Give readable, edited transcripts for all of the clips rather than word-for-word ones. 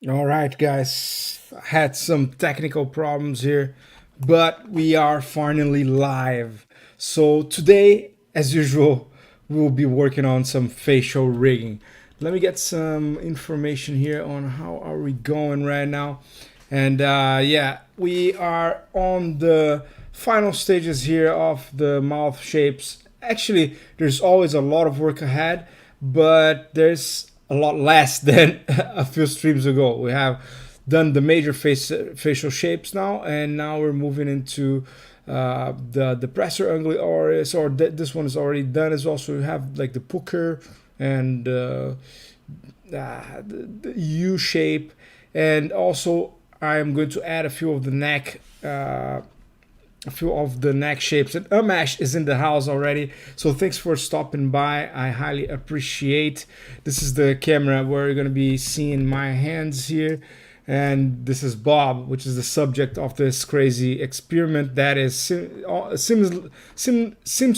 All right, guys. Had some technical problems here, but we are finally live. So today, as usual, we'll be working on some facial rigging. Let me get some information here on how are we going right now. And yeah, we are on the final stages here of the mouth shapes. Actually, there's always a lot of work ahead, but there's a lot less than a few streams ago. We have done the major facial shapes now, and now we're moving into the depressor ugly iris, or this one is already done as well. So we have like the pucker and the U shape, and also I am going to add a few of the neck. A few of the neck shapes, and Amash is in the house already, so thanks for stopping by. I highly appreciate. This is the camera where you're going to be seeing my hands here, and this is Bob, which is the subject of this crazy experiment that is seems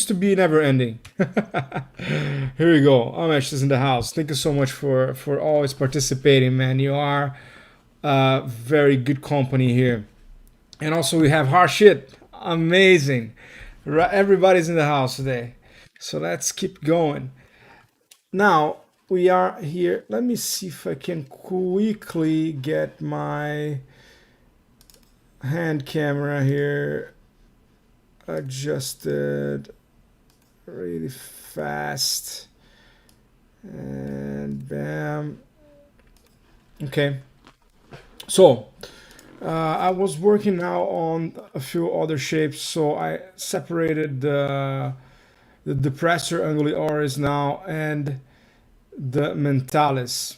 to be never ending. Here we go. Amash is in the house. Thank you so much for always participating, man. You are very good company here. And also we have Harshit. Amazing. Everybody's in the house today. So let's keep going. Now we are here. Let me see if I can quickly get my hand camera here adjusted really fast. And bam. Okay. So I was working now on a few other shapes, so I separated the depressor anguli oris now and the mentalis.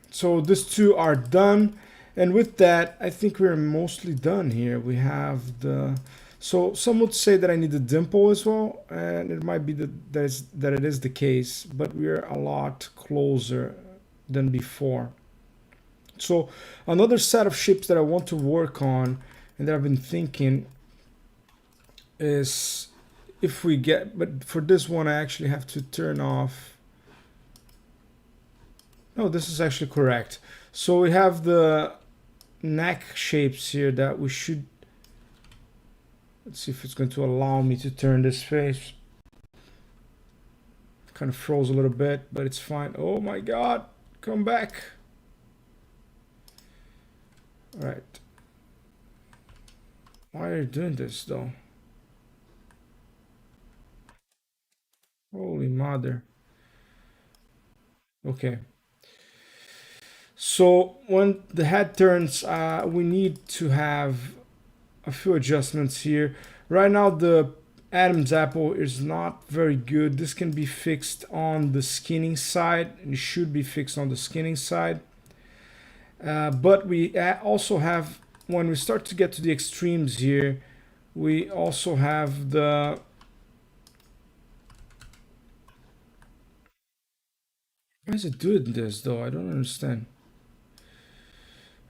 So these two are done, and with that, I think we're mostly done here. We have the so some would say that I need the dimple as well, and it might be that it is the case, but we're a lot closer than before. So another set of shapes that I want to work on and that I've been thinking is if we get, but for this one I actually have to turn off. No, this is actually correct. So we have the neck shapes here that we should, let's see if it's going to allow me to turn this face. Kind of froze a little bit, but it's fine. Oh my God, come back. All right. Why are you doing this though? Holy mother. Okay. So when the head turns, we need to have a few adjustments here. Right now, the Adam's apple is not very good. This can be fixed on the skinning side. It should be fixed on the skinning side. But we also have, when we start to get to the extremes here, we also have the, why is it doing this though? I don't understand.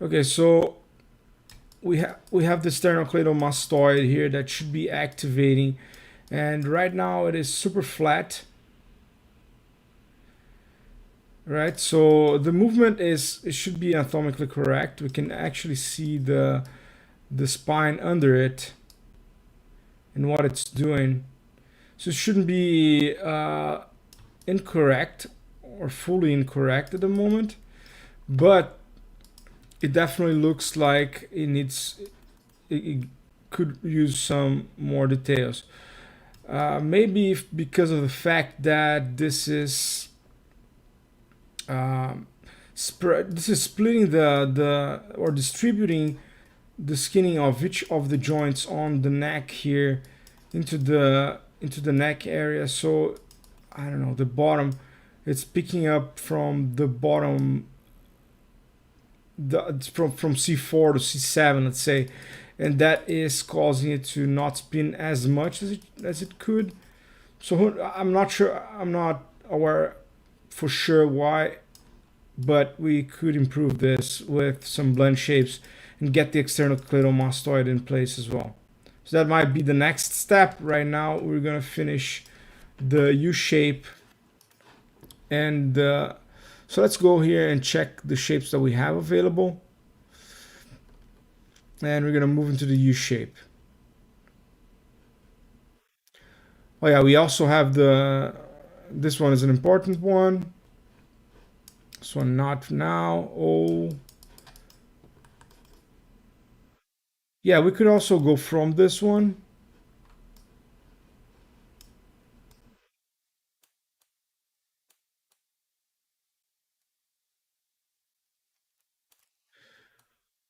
Okay, so we have the sternocleidomastoid here that should be activating, and right now it is super flat. Right, so the movement is, it should be anatomically correct. We can actually see the spine under it and what it's doing. So it shouldn't be incorrect or fully incorrect at the moment, but it definitely looks like it could use some more details. Maybe because of the fact that this is this is splitting the or distributing the skinning of each of the joints on the neck here into the neck area. So I don't know, the bottom, it's picking up from the bottom, from C4 to C7, let's say, and that is causing it to not spin as much as it could. So I'm not sure, I'm not aware for sure why, but we could improve this with some blend shapes and get the external clitomastoid in place as well. So that might be the next step. Right now we're gonna finish the U shape and So let's go here and check the shapes that we have available. And we're gonna move into the U shape. Oh yeah, we also have this one is an important one. This one not now. Oh. Yeah, we could also go from this one.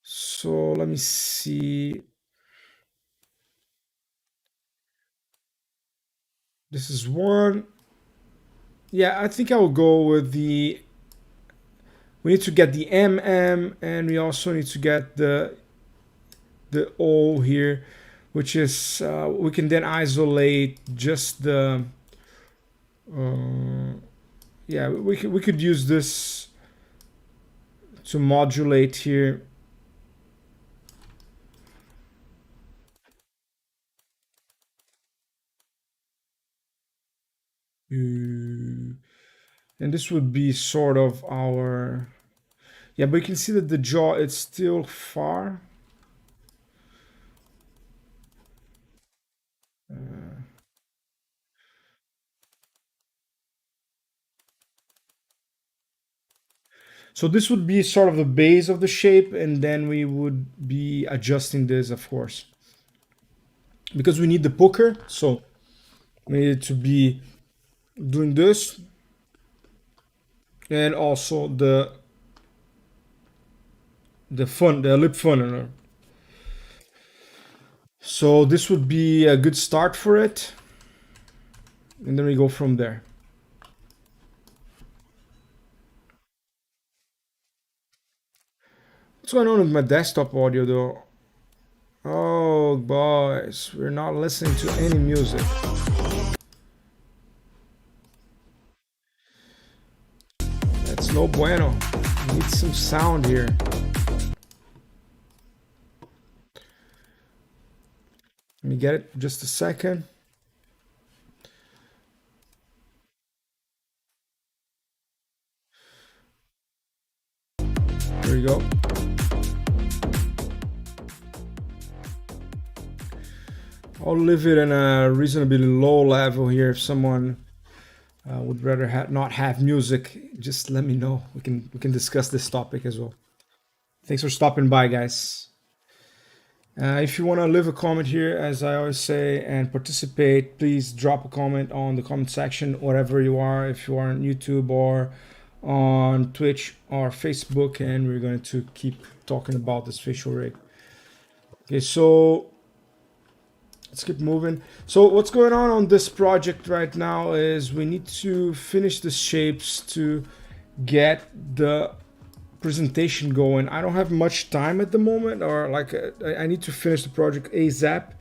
So let me see. This is one. Yeah, I think I will go with the. We need to get the MM, and we also need to get the O here, which is we can then isolate just the. Yeah, we could use this to modulate here. And this would be sort of our. Yeah, but you can see that the jaw it's still far. So this would be sort of the base of the shape, and then we would be adjusting this, of course, because we need the poker. So we need it to be doing this, and also the lip funneler. So this would be a good start for it, and then we go from there. What's going on with my desktop audio though? Oh boys, we're not listening to any music. That's no bueno. We need some sound here. Let me get it just a second. There you go. I'll leave it in a reasonably low level here. If someone would rather not have music, just let me know. We can discuss this topic as well. Thanks for stopping by, guys. If you want to leave a comment here, as I always say, and participate, please drop a comment on the comment section, wherever you are. If you are on YouTube or on Twitch or Facebook, and we're going to keep talking about this facial rig. Okay, so let's keep moving. So what's going on this project right now is we need to finish the shapes to get the presentation going. I don't have much time at the moment, or like I need to finish the project ASAP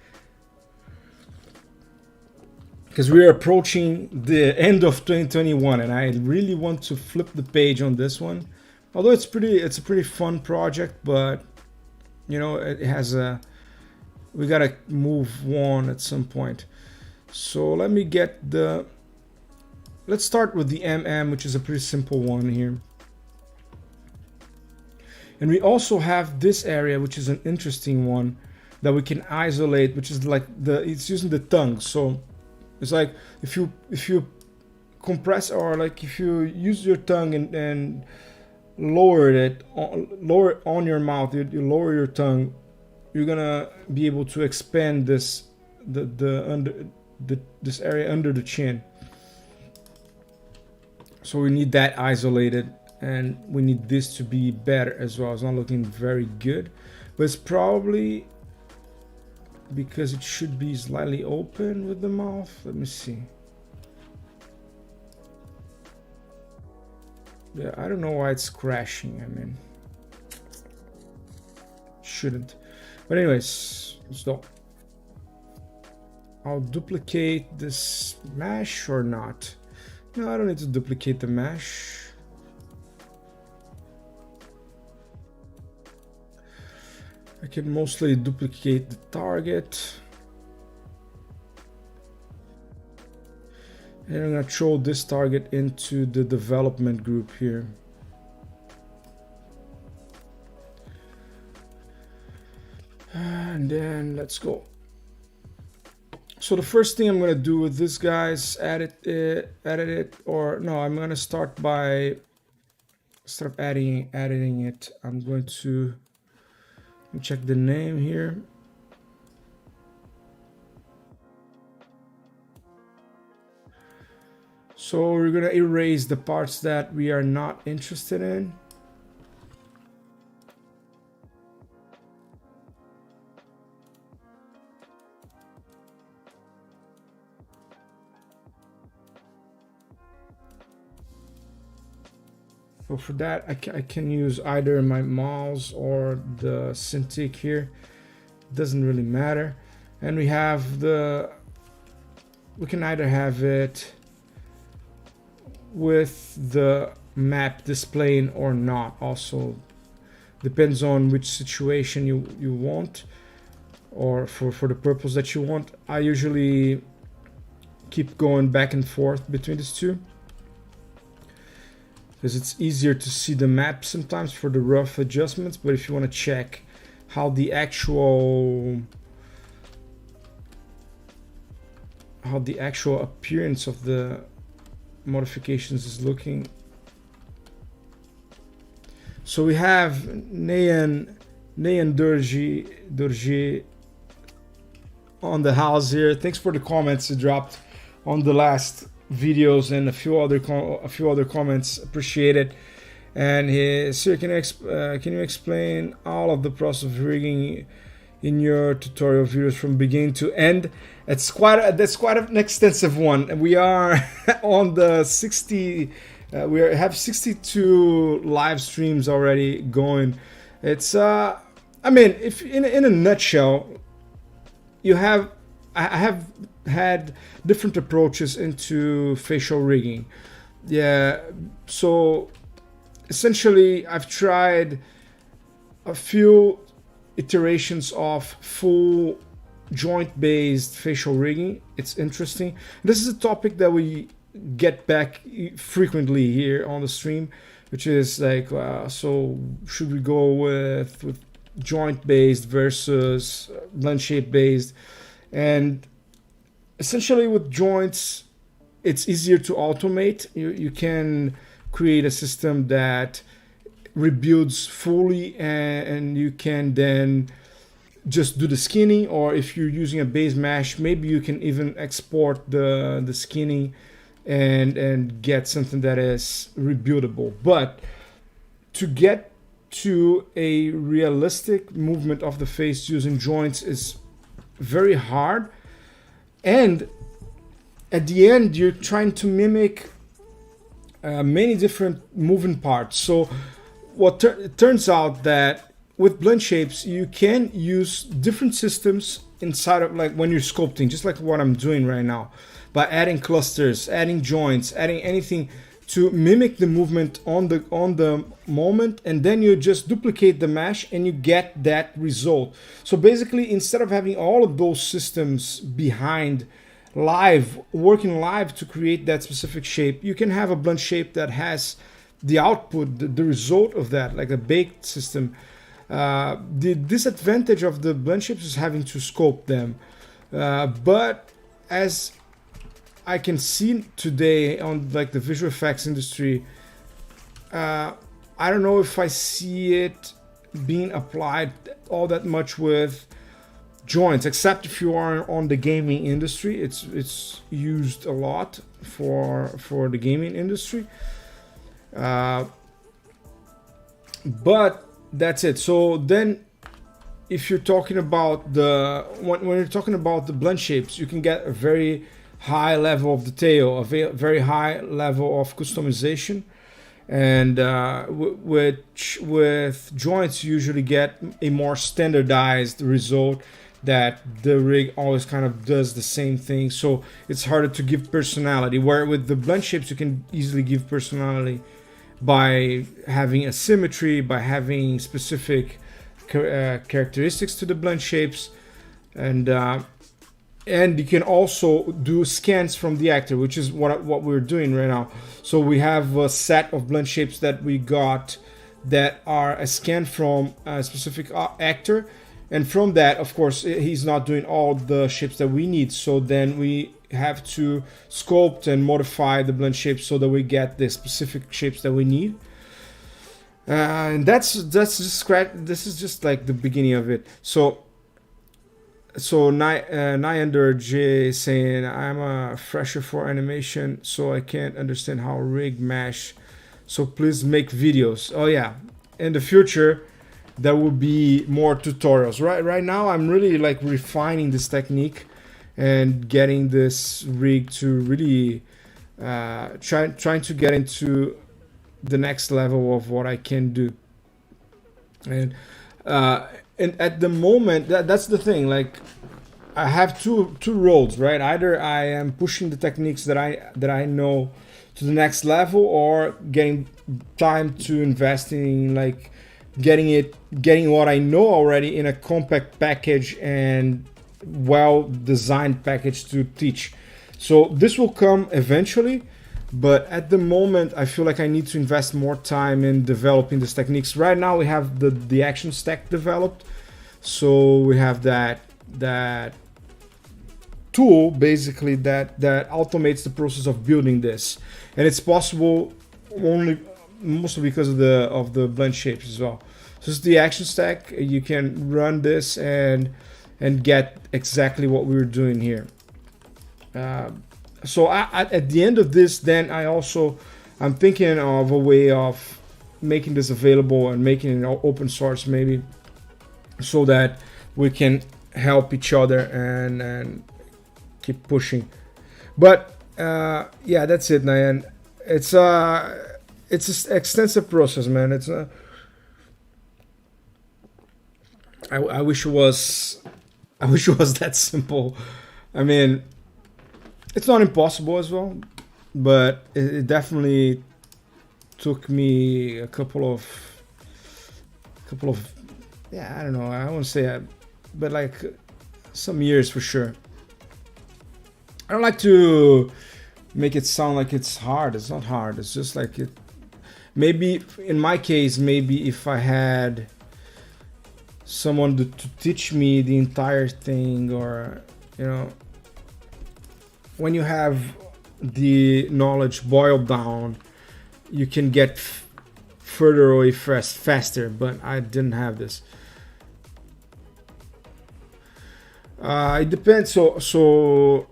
because we are approaching the end of 2021, and I really want to flip the page on this one. Although it's a pretty fun project, but you know it has a. We gotta move on at some point. So let me get the. Let's start with the MM, which is a pretty simple one here. And we also have this area, which is an interesting one that we can isolate, which is like it's using the tongue. So it's like if you compress, or like if you use your tongue and lower it on your mouth, you lower your tongue, you're gonna be able to expand this this area under the chin. So we need that isolated. And we need this to be better as well. It's not looking very good, but it's probably because it should be slightly open with the mouth. Let me see. Yeah, I don't know why it's crashing. I mean, shouldn't. But anyways, let's go. I'll duplicate this mesh or not. No, I don't need to duplicate the mesh. I can mostly duplicate the target. And I'm gonna throw this target into the development group here. And then let's go. So the first thing I'm gonna do with this guy's edit it, or no, I'm gonna start by editing it. I'm going to check the name here. So we're gonna erase the parts that we are not interested in. So for that, I can use either my mouse or the Cintiq here. Doesn't really matter. And we have we can either have it with the map displaying or not. Also depends on which situation you want, or for the purpose that you want. I usually keep going back and forth between these two, because it's easier to see the map sometimes for the rough adjustments. But if you want to check how the actual appearance of the modifications is looking. So we have Nayan Durji on the house here. Thanks for the comments you dropped on the last videos and a few other comments. Appreciate it. And he, sir, can you explain all of the process of rigging in your tutorial videos from beginning to end? That's quite an extensive one. We are on the 60. We have 62 live streams already going. It's I mean, if in a nutshell, I have had different approaches into facial rigging. Yeah, so essentially I've tried a few iterations of full joint-based facial rigging. It's interesting. This is a topic that we get back frequently here on the stream, which is like, so should we go with joint-based versus blend shape-based? And essentially with joints, it's easier to automate. You can create a system that rebuilds fully, and you can then just do the skinning, or if you're using a base mesh, maybe you can even export the skinning and get something that is rebuildable. But to get to a realistic movement of the face using joints is very hard, and at the end you're trying to mimic many different moving parts. So it turns out that with blend shapes you can use different systems inside of, like when you're sculpting, just like what I'm doing right now, by adding clusters, adding joints, adding anything to mimic the movement on the moment, and then you just duplicate the mesh and you get that result. So basically, instead of having all of those systems behind working live to create that specific shape, you can have a blend shape that has the output, the result of that, like a baked system. The disadvantage of the blend shapes is having to sculpt them, but as I can see today on like the visual effects industry, I don't know if I see it being applied all that much with joints, except if you are on the gaming industry. It's used a lot for the gaming industry, but that's it. So then if you're talking about when you're talking about the blend shapes, you can get a very high level of detail, a very high level of customization, and which with joints you usually get a more standardized result that the rig always kind of does the same thing. So it's harder to give personality, where with the blend shapes you can easily give personality by having asymmetry, by having specific characteristics to the blend shapes, and you can also do scans from the actor, which is what we're doing right now. So we have a set of blend shapes that we got that are a scan from a specific actor, And from that, of course, he's not doing all the shapes that we need. So then we have to sculpt and modify the blend shapes so that we get the specific shapes that we need. And that's just scratch. This is just like the beginning of it. So Nyander J is saying, I'm a fresher for animation, so I can't understand how rig mesh. So please make videos. Oh yeah, in the future there will be more tutorials. Right now I'm really like refining this technique and getting this rig to really trying to get into the next level of what I can do. And at the moment, that's the thing. Like, I have two roads, right? Either I am pushing the techniques that I know to the next level, or getting time to invest in like getting what I know already in a compact package and well designed package to teach. So this will come eventually, but at the moment I feel like I need to invest more time in developing these techniques. Right now we have the action stack developed, so we have that tool basically that automates the process of building this, and it's possible mostly because of the blend shapes as well. So it's the action stack. You can run this and get exactly what we're doing here. So at the end of this, then I'm thinking of a way of making this available and making it open source maybe, so that we can help each other and keep pushing. But yeah, that's it, Nayan. It's an extensive process, man. It's I wish it was that simple. I mean, it's not impossible as well, but it definitely took me a couple of yeah, I don't know, I won't say but like some years for sure. I don't like to make it sound like it's hard. It's not hard. It's just like it. Maybe in my case, maybe if I had someone to teach me the entire thing, or you know, when you have the knowledge boiled down, you can get further away faster. But I didn't have this. It depends. So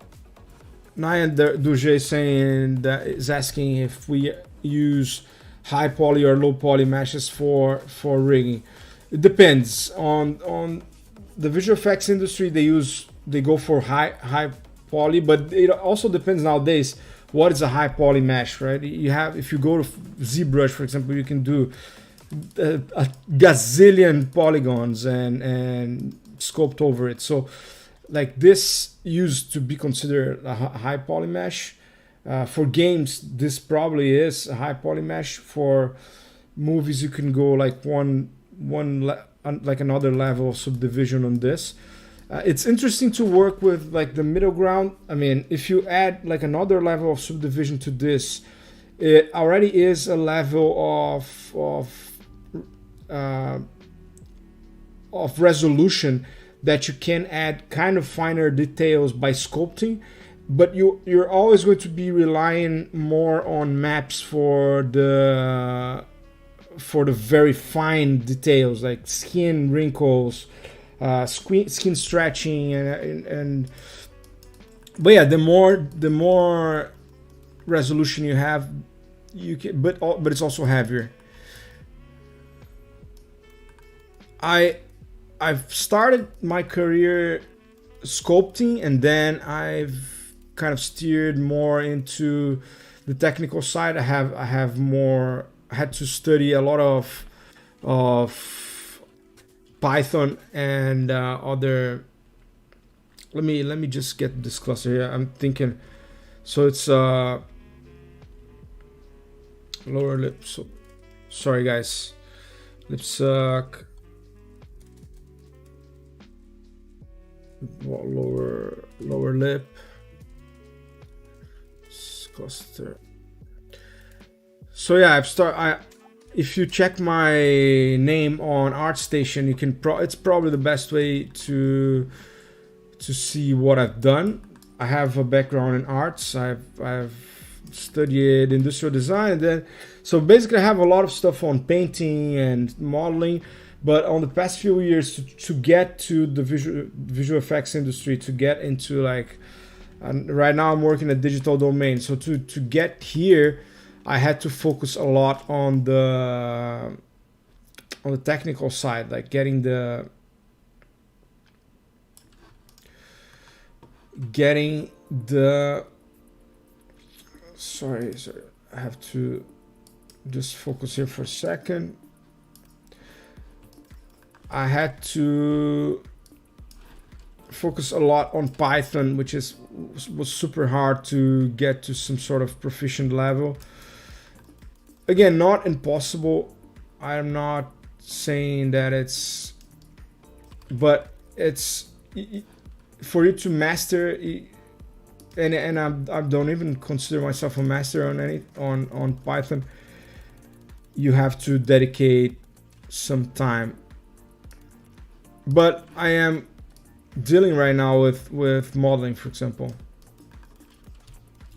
Nyan Duje saying that is asking if we use high poly or low poly meshes for rigging. It depends on the visual effects industry. They go for high poly, but it also depends nowadays what is a high poly mesh, right? You have, if you go to ZBrush, for example, you can do a gazillion polygons and sculpt over it. So like this used to be considered a high poly mesh. For games, this probably is a high poly mesh. For movies, you can go like like another level of subdivision on this. It's interesting to work with like the middle ground. I mean, if you add like another level of subdivision to this, it already is a level of resolution that you can add kind of finer details by sculpting, but you're always going to be relying more on maps for the very fine details like skin wrinkles, skin stretching, and but yeah, the more resolution you have, you can, but it's also heavier. I've started my career sculpting, and then I've kind of steered more into the technical side. I had to study a lot of Python and other. Let me just get this cluster here. I'm thinking, so it's lower lip. So sorry guys, lip suck. Lower lip cluster. So yeah, if you check my name on ArtStation, you can it's probably the best way to see what I've done. I have a background in arts. I've studied industrial design, and then so basically I have a lot of stuff on painting and modeling. But on the past few years, to get to the visual effects industry, to get into like, and right now I'm working at digital domain. So to get here, I had to focus a lot on the technical side, like getting the sorry, I have to just focus here for a second. I had to focus a lot on Python, which was super hard to get to some sort of proficient level. Again, not impossible. I'm not saying that it's, but it's for you to master, and I don't even consider myself a master on Python. You have to dedicate some time. But I am dealing right now with modeling, for example.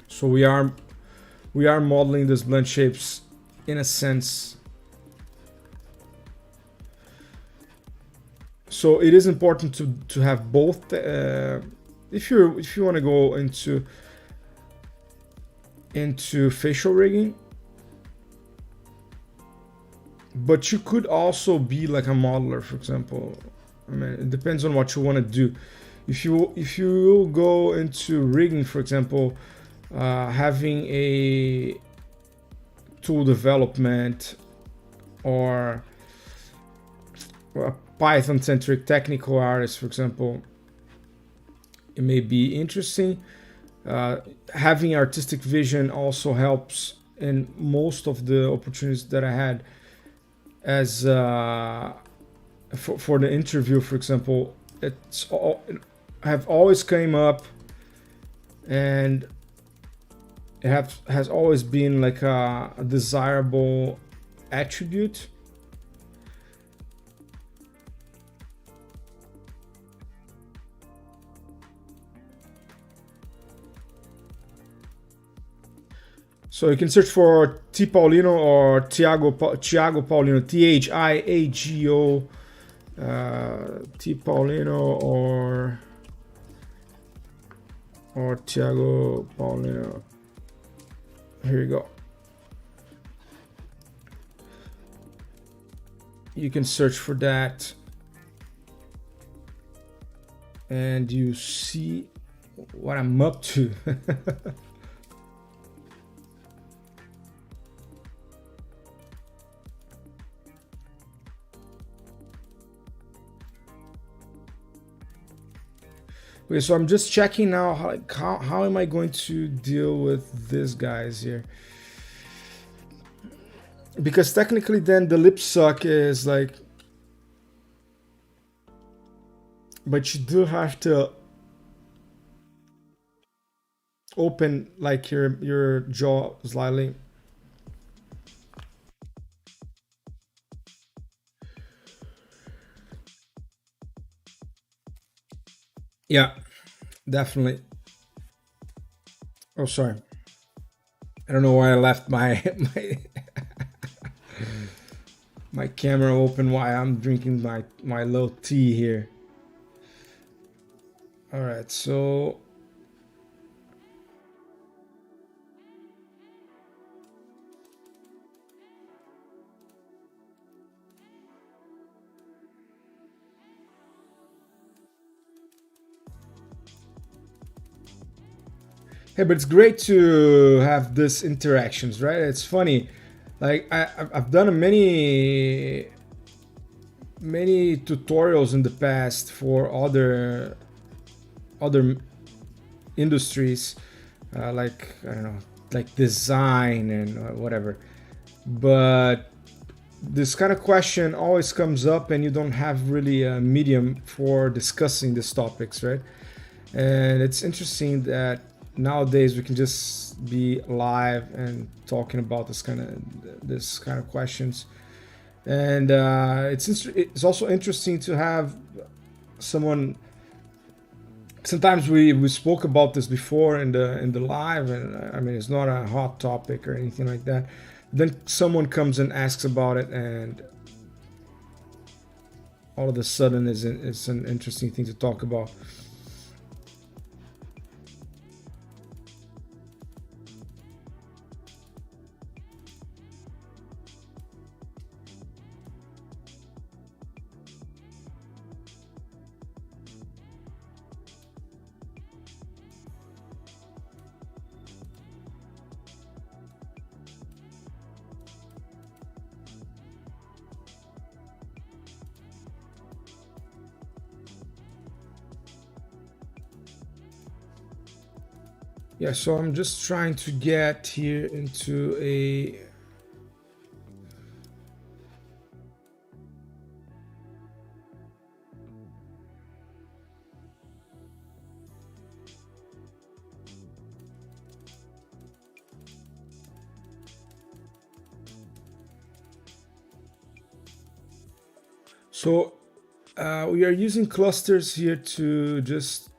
So we are modeling these blend shapes in a sense. So it is important to have both. If you want to go into facial rigging, but you could also be like a modeler, for example. I mean, it depends on what you want to do. If you go into rigging, for example, having a tool development or a Python-centric technical artist, for example, it may be interesting. Having artistic vision also helps in most of the opportunities that I had as for the interview, for example. Have always came up, and it has always been like a desirable attribute. So you can search for T Paulino or Thiago Paulino, Thiago, T Paulino or Thiago Paulino. Here you go. You can search for that, and you see what I'm up to. Okay, so I'm just checking now how am I going to deal with these guys here, because technically then the lip suck is like, but you do have to open like your jaw slightly. Yeah, definitely. Oh, sorry. I don't know why I left my my camera open while I'm drinking my little tea here. All right, so hey, but it's great to have these interactions, right? It's funny. Like I've done many tutorials in the past for other industries, like I don't know, like design and whatever. But this kind of question always comes up, and you don't have really a medium for discussing these topics, right? And it's interesting that nowadays we can just be live and talking about this kind of questions. And it's also interesting to have someone. Sometimes we spoke about this before in the live, and I mean it's not a hot topic or anything like that. Then someone comes and asks about it, and all of a sudden it's an interesting thing to talk about. Yeah, so I'm just trying to get here into a so we are using clusters here to just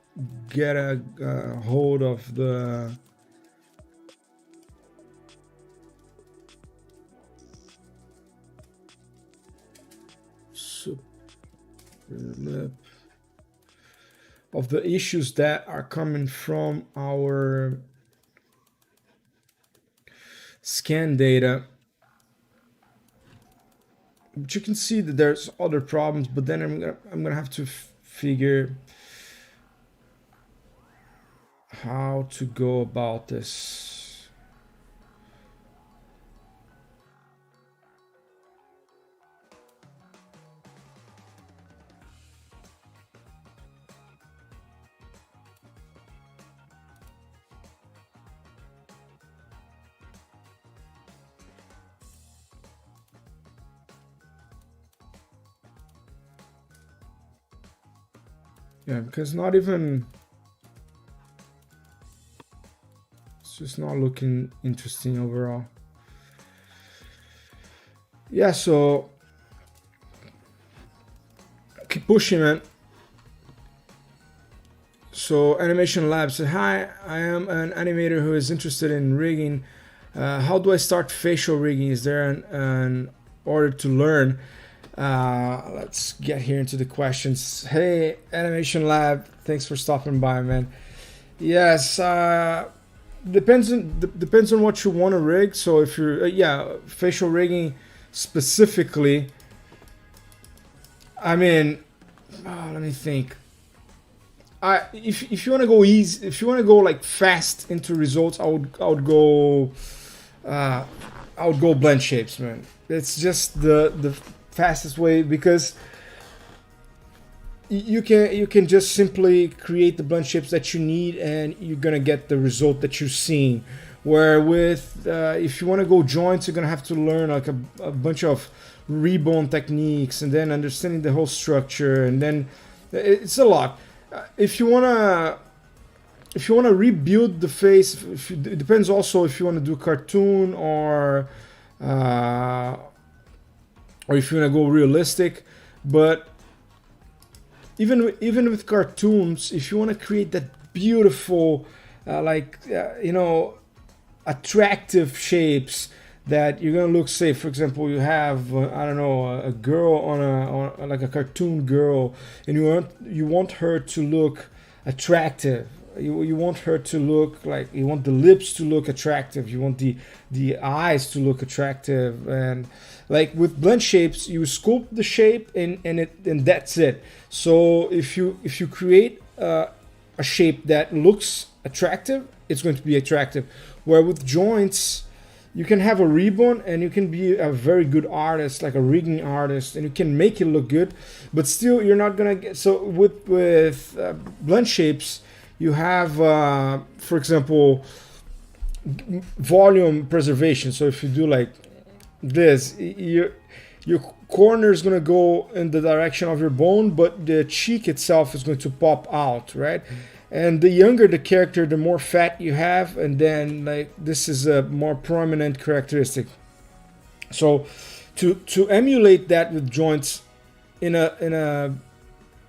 get a hold of the of the issues that are coming from our scan data. But you can see that there's other problems, but then I'm gonna have to figure how to go about this. Yeah, because not even it's just not looking interesting overall. Yeah, so keep pushing, man. So Animation Lab said, "Hi, I am an animator who is interested in rigging. How do I start facial rigging? Is there an order to learn?" Let's get here into the questions. Hey, Animation Lab, thanks for stopping by, man. Yes, depends on what you want to rig. So if you're facial rigging specifically, I mean, let me think. If you want to go easy, if you want to go like fast into results, I would go blend shapes, man. It's just the fastest way, because you can just simply create the blend shapes that you need, and you're gonna get the result that you're seeing. Where with if you want to go joints, you're gonna have to learn like a bunch of rebone techniques, and then understanding the whole structure, and then it's a lot. If you wanna rebuild the face, it depends also if you want to do cartoon or if you want to go realistic. But even with cartoons, if you want to create that beautiful attractive shapes that you're gonna look, say for example you have I don't know, a girl on like a cartoon girl, and you want her to look attractive. You want her to look like, you want the lips to look attractive, you want the eyes to look attractive. And like with blend shapes, you sculpt the shape and that's it. So if you create a shape that looks attractive, it's going to be attractive. Where with joints, you can have a rebone and you can be a very good artist, like a rigging artist, and you can make it look good, but still you're not gonna get. So with blend shapes, you have for example volume preservation. So if you do like this, your corner is going to go in the direction of your bone, but the cheek itself is going to pop out, right? And the younger the character, the more fat you have, and then like this is a more prominent characteristic. So to emulate that with joints in a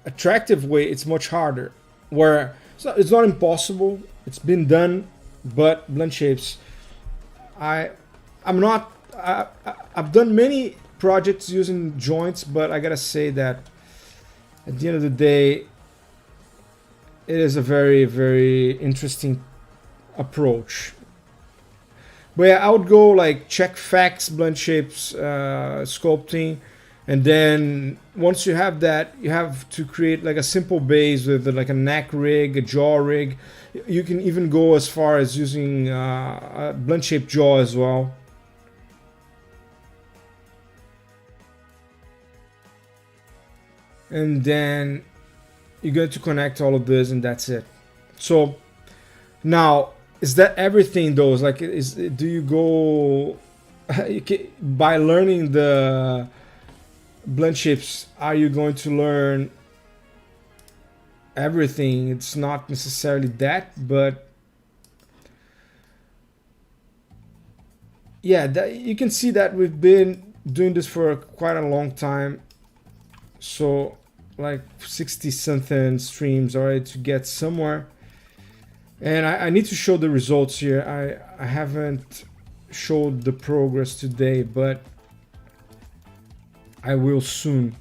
attractive way, it's much harder. Where it's not impossible, it's been done, but blend shapes, I I'm not I've done many projects using joints, but I gotta say that at the end of the day, it is a very, very interesting approach. But yeah, I would go like check FACS, blend shapes, sculpting, and then once you have that, you have to create like a simple base with like a neck rig, a jaw rig. You can even go as far as using a blend shape jaw as well. And then you're going to connect all of this, and that's it. So now, is that everything though? Is like, is do you go by learning the blend shapes? Are you going to learn everything? It's not necessarily that, but yeah, that, you can see that we've been doing this for quite a long time. So like 60 something streams already to get somewhere. And I need to show the results here. I haven't showed the progress today, but I will soon.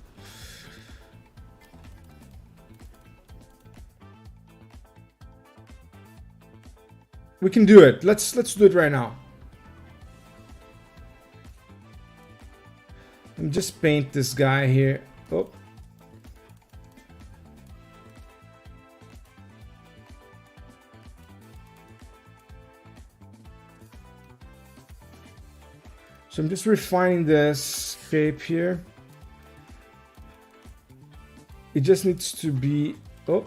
We can do it. Let's do it right now. Let me just paint this guy here. Oh. So I'm just refining this shape here. It just needs to be, oh.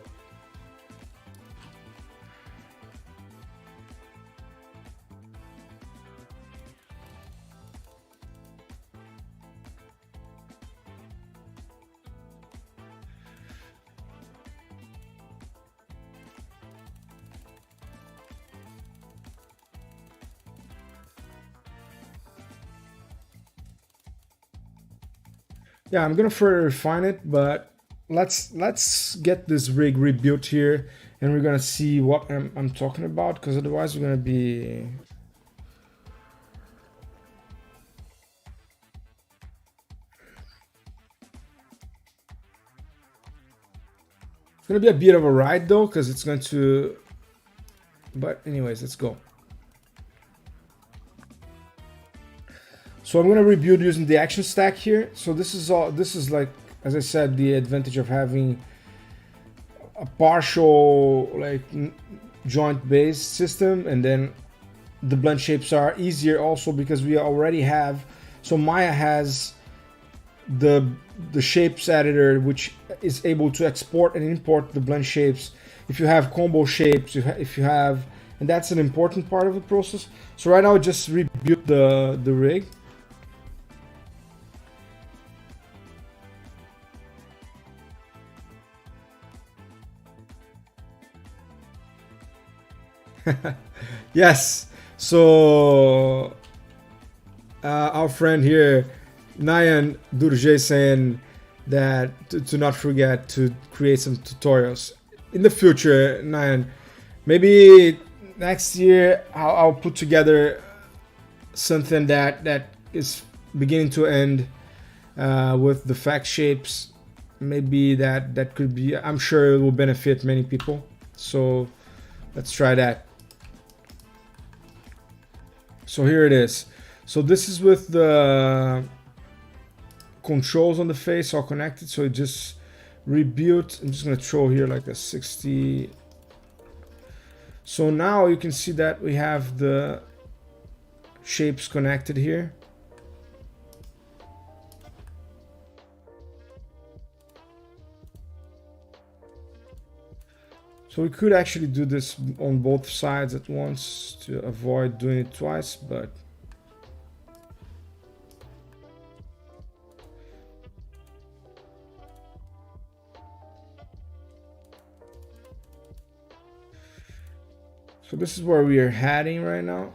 Yeah, I'm gonna further refine it, but let's get this rig rebuilt here, and we're gonna see what I'm talking about, because otherwise we're gonna be it's gonna be a bit of a ride though, because it's going to. But anyways, let's go. So I'm gonna rebuild using the action stack here. So this is all. This is like, as I said, the advantage of having a partial like joint based system, and then the blend shapes are easier also because we already have. So Maya has the shapes editor, which is able to export and import the blend shapes. If you have combo shapes, if you have, and that's an important part of the process. So right now I just rebuilt the rig. Yes. So our friend here, Nayan Durje, saying that to not forget to create some tutorials in the future. Nayan, maybe next year I'll put together something that is beginning to end with the FACS shapes. Maybe that could be. I'm sure it will benefit many people. So let's try that. So here it is. So this is with the controls on the face all connected. So it just rebuilt. I'm just gonna throw here like a 60. So now you can see that we have the shapes connected here. So we could actually do this on both sides at once to avoid doing it twice, but So this is where we are heading right now.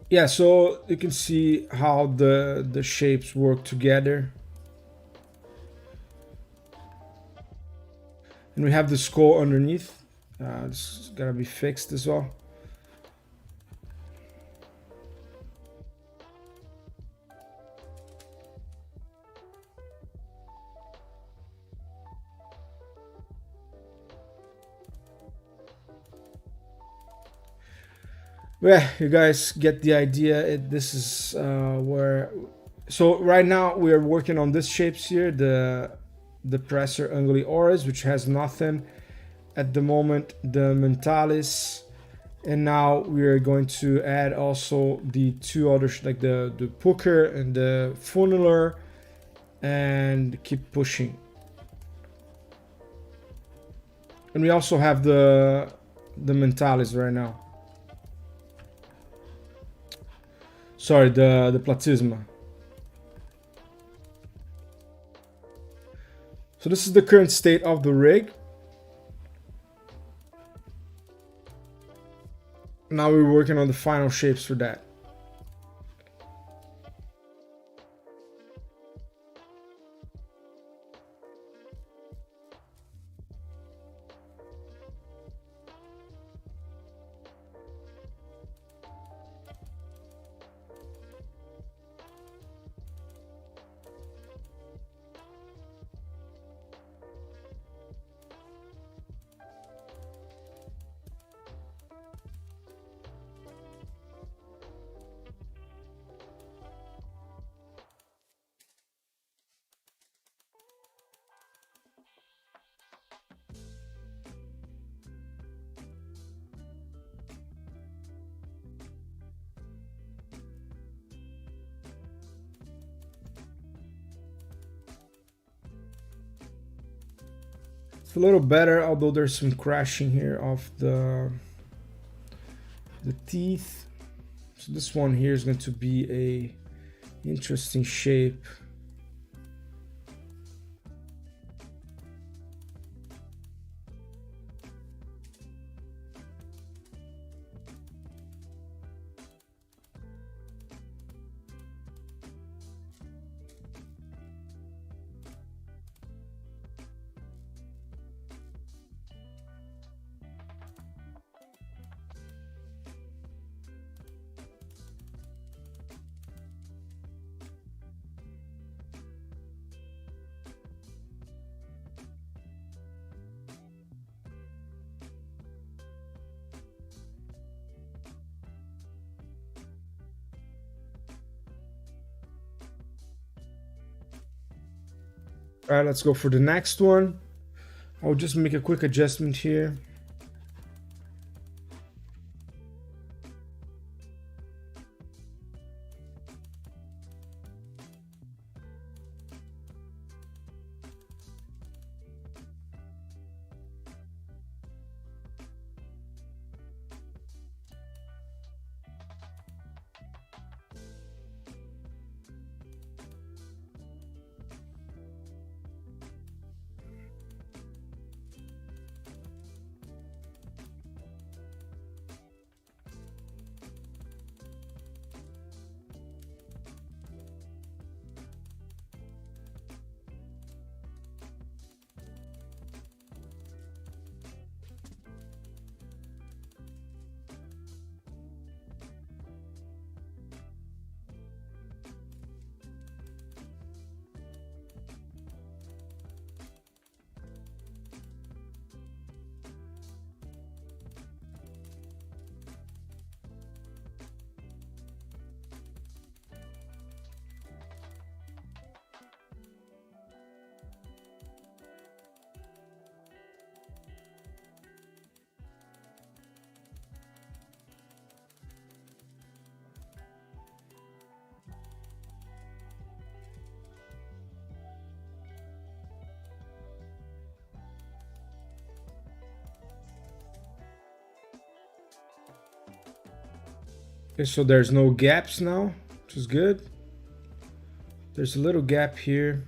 Yeah, so you can see how the shapes work together. And we have the skull underneath. This is gonna be fixed as well. Yeah, you guys get the idea. This is where. So right now we are working on these shapes here. The presser unguli oris, which has nothing at the moment. The mentalis, and now we are going to add also the two others, like the pucker and the funneler, and keep pushing. And we also have the mentalis right now. Sorry, the platysma. So this is the current state of the rig. Now we're working on the final shapes for that. It's a little better, although there's some crashing here of the teeth. So this one here is going to be a interesting shape. All right, let's go for the next one. I'll just make a quick adjustment here. Okay, so there's no gaps now, which is good. There's a little gap here.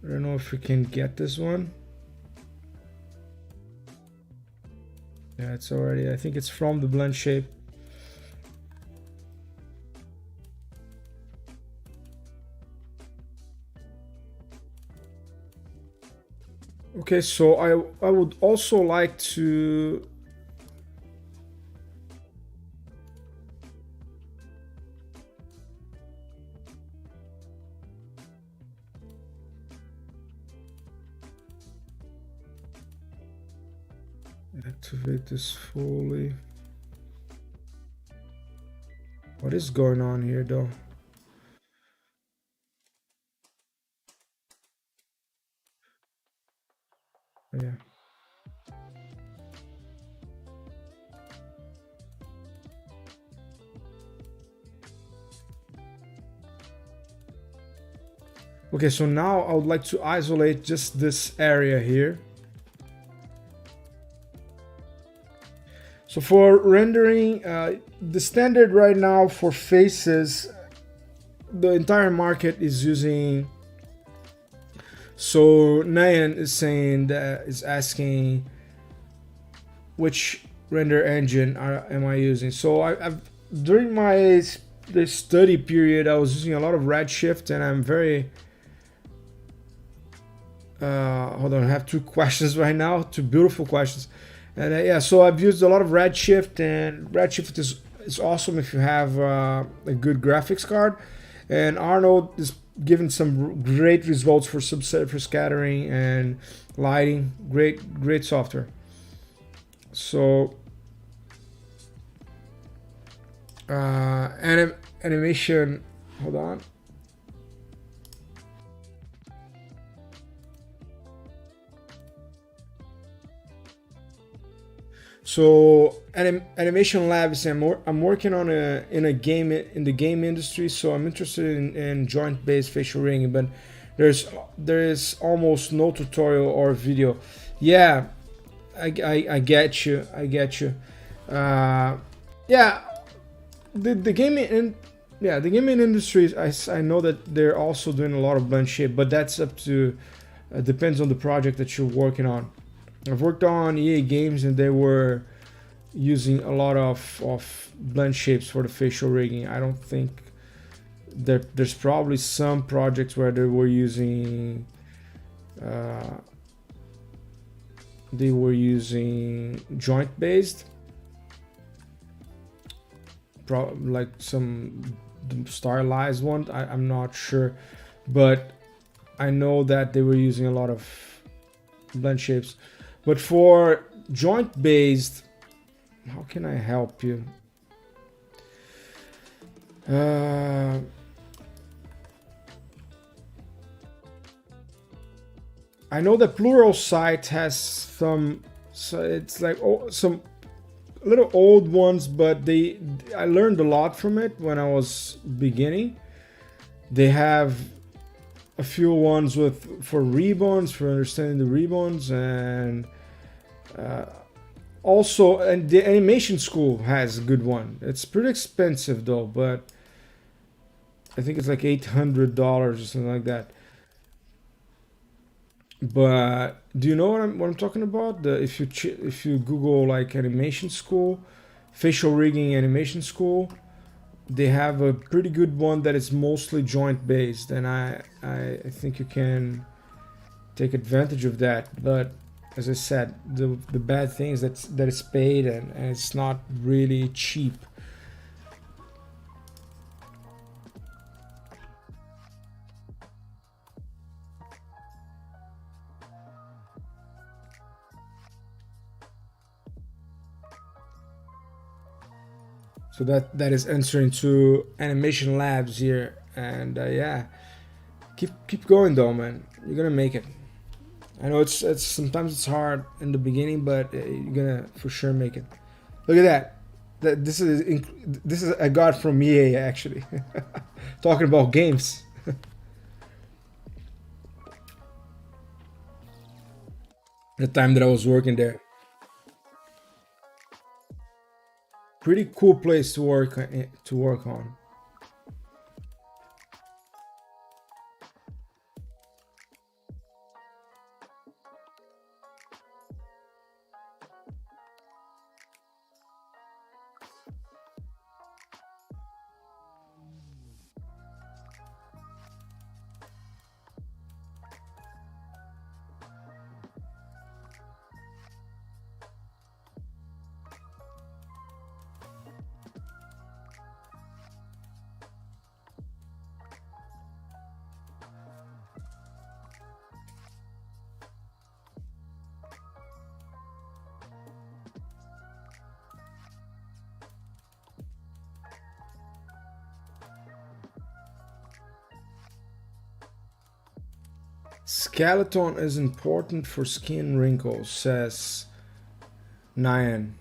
I don't know if we can get this one. Yeah, it's already, I think it's from the blend shape. Okay, so I would also like to activate this fully. What is going on here though? Yeah. Okay, so now I would like to isolate just this area here. So for rendering, the standard right now for faces, the entire market is using. So Nayan is saying that is asking which render engine am I using. So I've during my the study period I was using a lot of Redshift, and I'm very hold on, I have two questions right now, two beautiful questions. And yeah, so I've used a lot of Redshift, and Redshift is awesome if you have a good graphics card. And Arnold is giving some great results for subset for scattering and lighting. Great software. So animation. Hold on. So animation labs. I'm working on a in a game in the game industry. So I'm interested in joint based facial rigging, but there is almost no tutorial or video. Yeah, I get you. I get you. Yeah, the gaming in yeah the gaming industry. I know that they're also doing a lot of blend shape, but that's up to depends on the project that you're working on. I've worked on EA games, and they were using a lot of blend shapes for the facial rigging. I don't think there's probably some projects where uh, they were using joint based, like some stylized one. I'm not sure, but I know that they were using a lot of blend shapes. But for joint based, how can I help you? I know that Plural Site has some, so it's like some little old ones, but I learned a lot from it when I was beginning. They have a few ones with for rebonds, for understanding the rebonds, and also, and the animation school has a good one. It's pretty expensive though, but I think it's like $800 or something like that. But do you know what I'm talking about? If you Google like animation school, facial rigging animation school, they have a pretty good one that is mostly joint based, and I think you can take advantage of that. But as I said, the bad thing is that it's paid, and it's not really cheap. So that is answering to animation labs here, and yeah, keep going though, man. You're gonna make it. I know it's sometimes it's hard in the beginning, but you're gonna for sure make it. Look at that. This is I got from EA actually, talking about games. The time that I was working there. Pretty cool place to work on. Skeleton is important for skin wrinkles, says Nyan.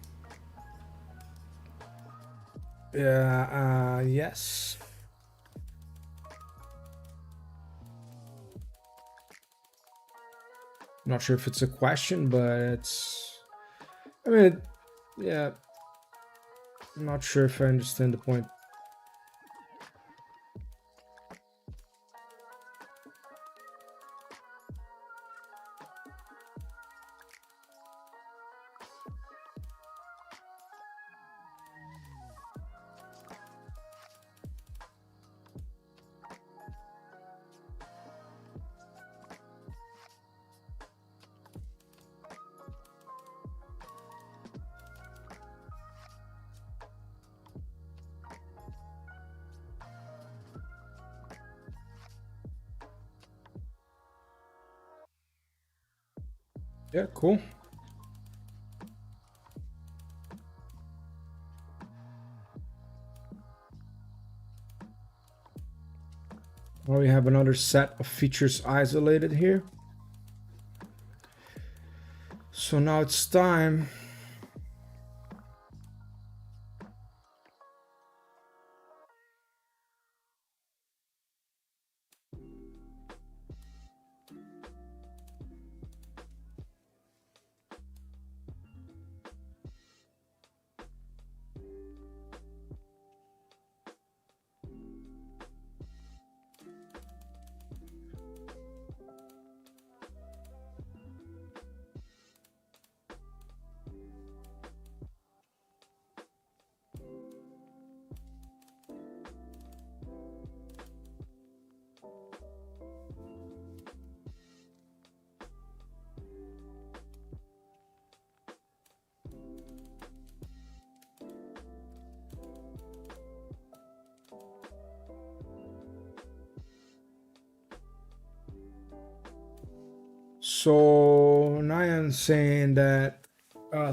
Yeah, yes. Not sure if it's a question, but it's. I mean, yeah. I'm not sure if I understand the point. Yeah, cool. Well, we have another set of features isolated here. So now it's time. So Nyan saying that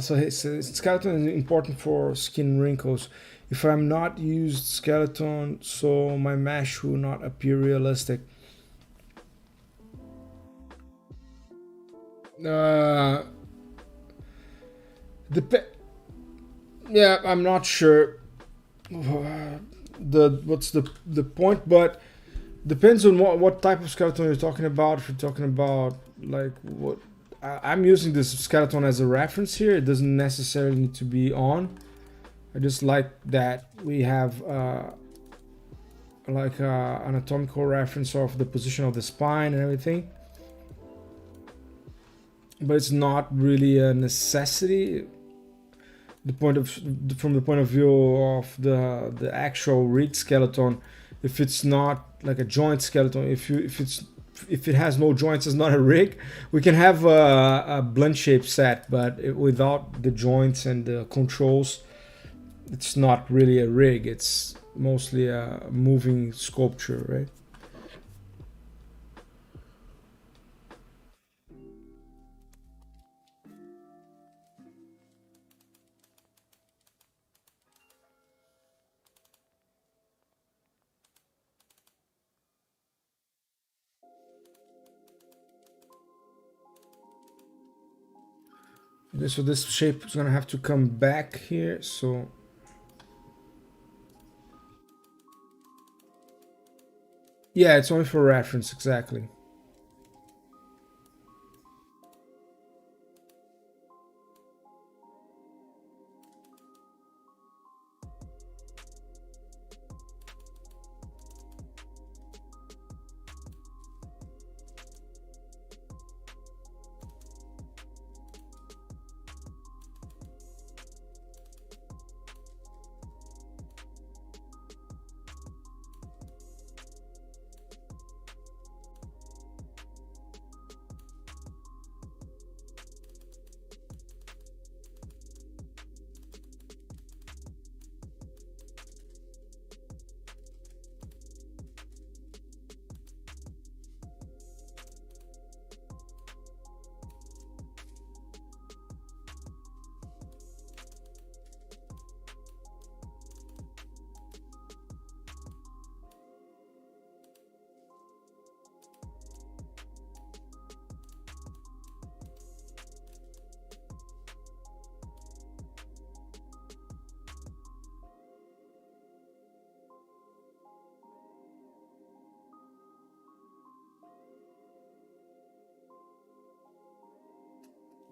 so his skeleton is important for skin wrinkles. If I'm not used skeleton, so my mesh will not appear realistic. Uh, dep- yeah, I'm not sure the what's the point, but depends on what type of skeleton you're talking about. If you're talking about like what I'm using this skeleton as a reference here, it doesn't necessarily need to be on. I just like that we have like anatomical reference of the position of the spine and everything, but it's not really a necessity. The point of From the point of view of the actual rig skeleton, if it's not like a joint skeleton, if it has no joints, it's not a rig. We can have a blunt shape set, but without the joints and the controls, it's not really a rig. It's mostly a moving sculpture, right? Okay, so this shape is gonna have to come back here. So yeah, it's only for reference, exactly.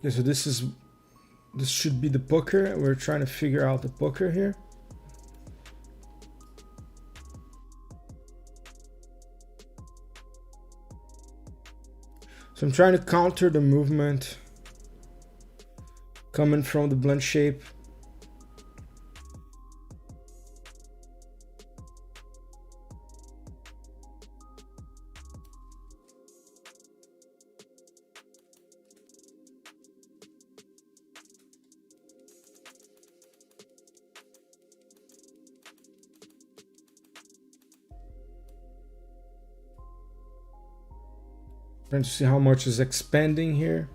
Okay, so this should be the pucker. We're trying to figure out the pucker here. So I'm trying to counter the movement coming from the blend shape. Trying to see how much is expanding here.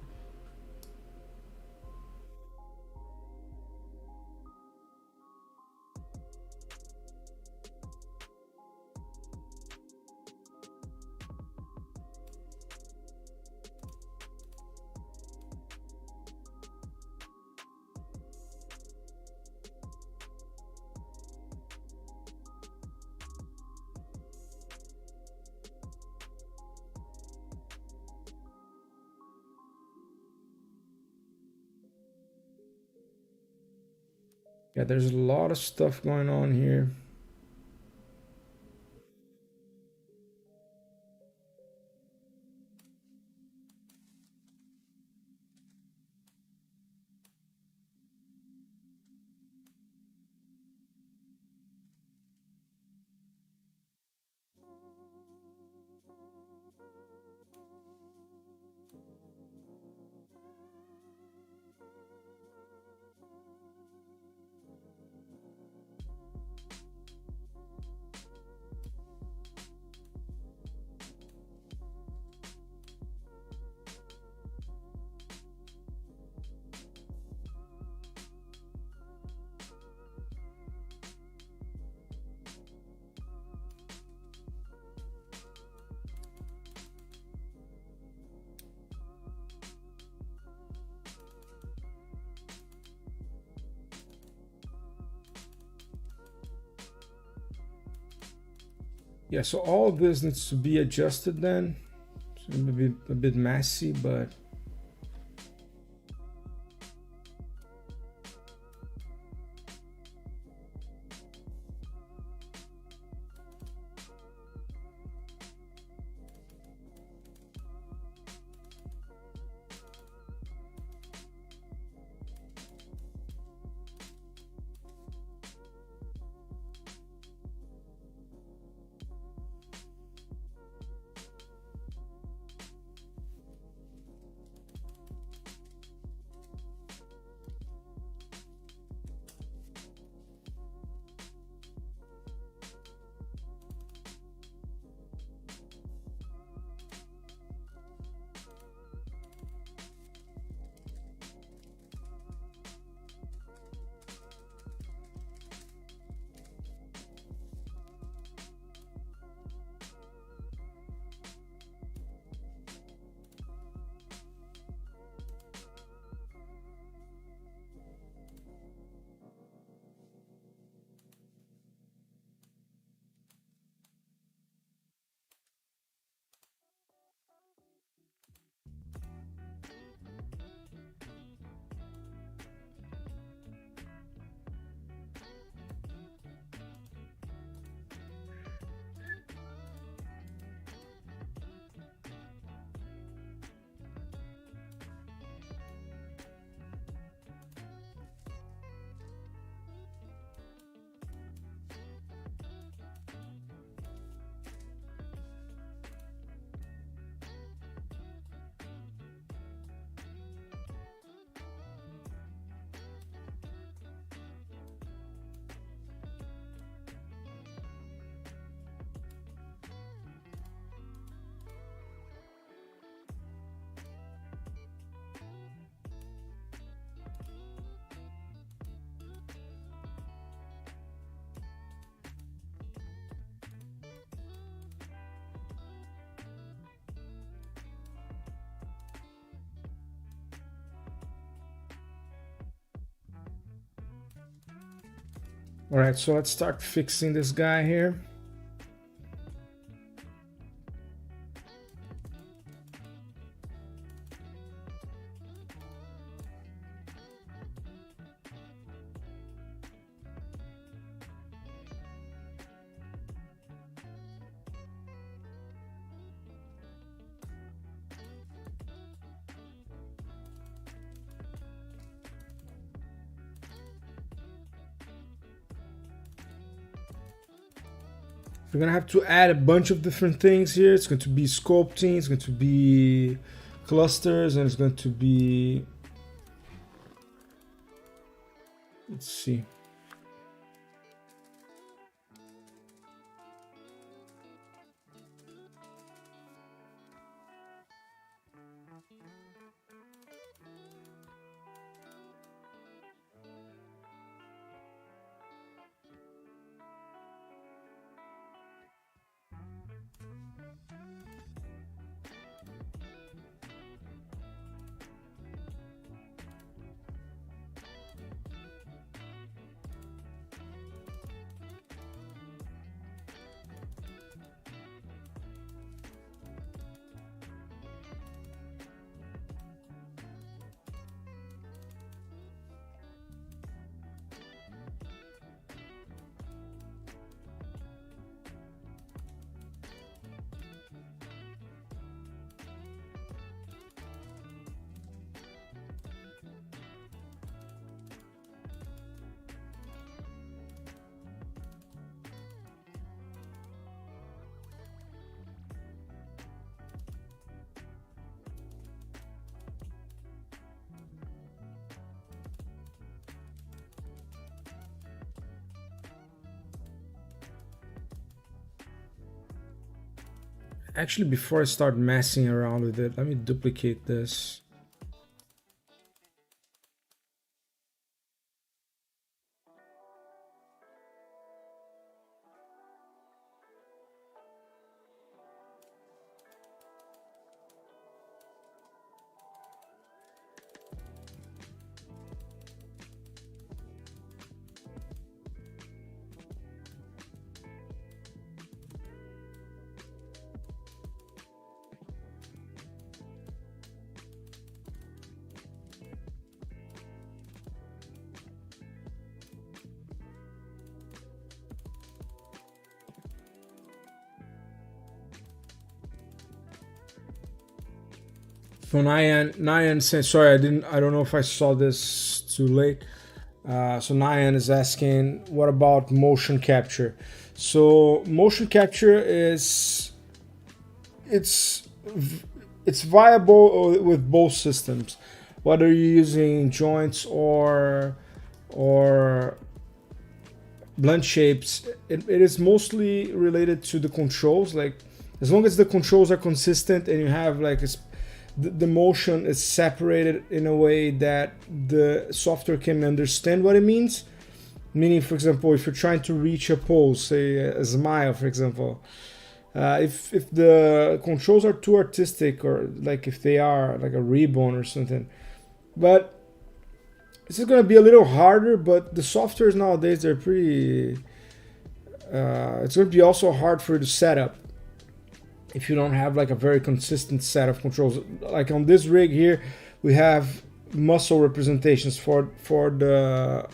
Yeah, there's a lot of stuff going on here. Yeah, so all of this needs to be adjusted then. It's gonna be a bit messy, but all right, so let's start fixing this guy here. We're gonna have to add a bunch of different things here. It's going to be sculpting, it's going to be clusters, and it's going to be, let's see. Actually, before I start messing around with it, let me duplicate this. So Nyan says, sorry, I don't know if I saw this too late. So Nyan is asking, what about motion capture? So motion capture it's it's viable with both systems, whether you're using joints or blend shapes. It is mostly related to the controls. Like, as long as the controls are consistent and you have like the motion is separated in a way that the software can understand what it means. Meaning, for example, if you're trying to reach a pose, say a smile, for example, if the controls are too artistic, or like if they are like a ribbon or something, but this is going to be a little harder. But the softwares nowadays, they're pretty. It's going to be also hard for you to set up if you don't have like a very consistent set of controls. Like on this rig here, we have muscle representations for the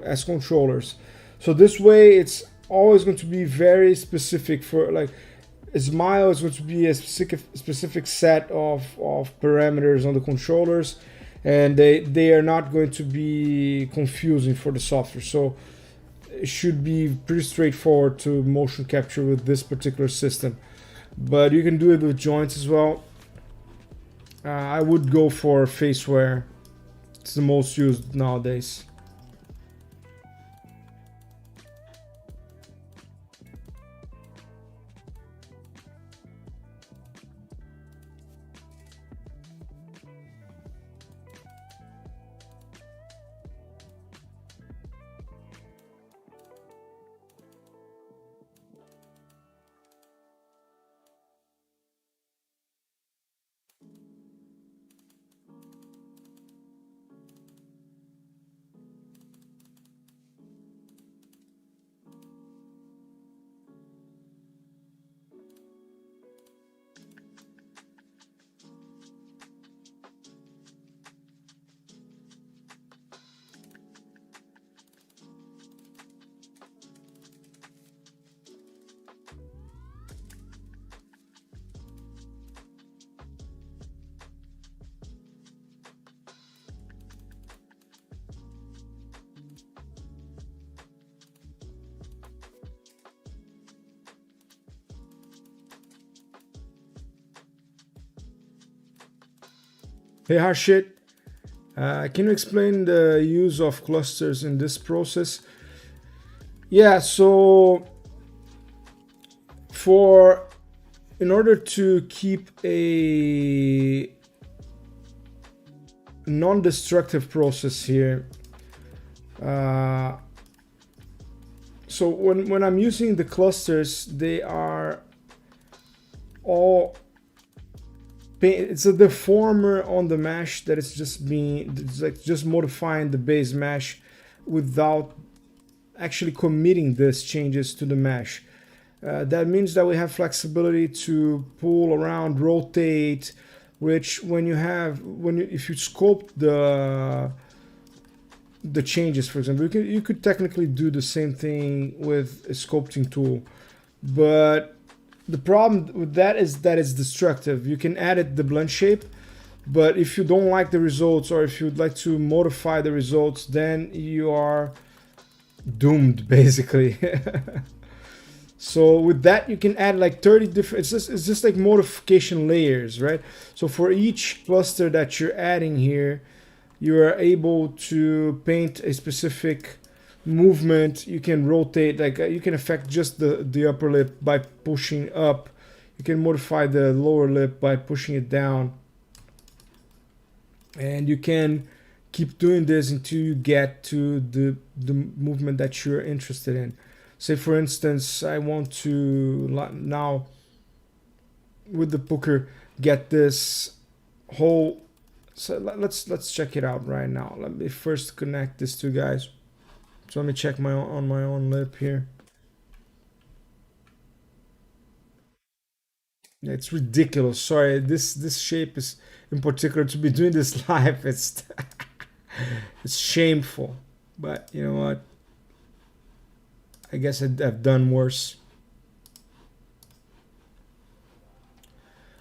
as controllers. So this way, it's always going to be very specific. For like a smile is going to be a specific set of parameters on the controllers, and they are not going to be confusing for the software. So it should be pretty straightforward to motion capture with this particular system. But you can do it with joints as well. I would go for faceware. It's the most used nowadays. Hey Harshit, can you explain the use of clusters in this process? Yeah, so for in order to keep a non-destructive process here, uh, so when I'm using the clusters, they are all it's a deformer on the mesh that is just being it's like just modifying the base mesh without actually committing these changes to the mesh. That means that we have flexibility to pull around, rotate, which when you have when you if you sculpt the changes, for example, you could technically do the same thing with a sculpting tool, but the problem with that it's destructive. You can edit the blend shape, but if you don't like the results or if you'd like to modify the results, then you are doomed basically. So with that, you can add like 30 different. It's just like modification layers, right? So for each cluster that you're adding here, you are able to paint a specific movement. You can rotate, like you can affect just the upper lip by pushing up. You can modify the lower lip by pushing it down, and you can keep doing this until you get to the movement that you're interested in. Say for instance, I want to now with the Booker get this whole. So let's check it out right now. Let me first connect these two guys. So let me check on my own lip here. Yeah, it's ridiculous. Sorry, this shape is in particular to be doing this live. It's shameful. But you know what? I guess I've done worse.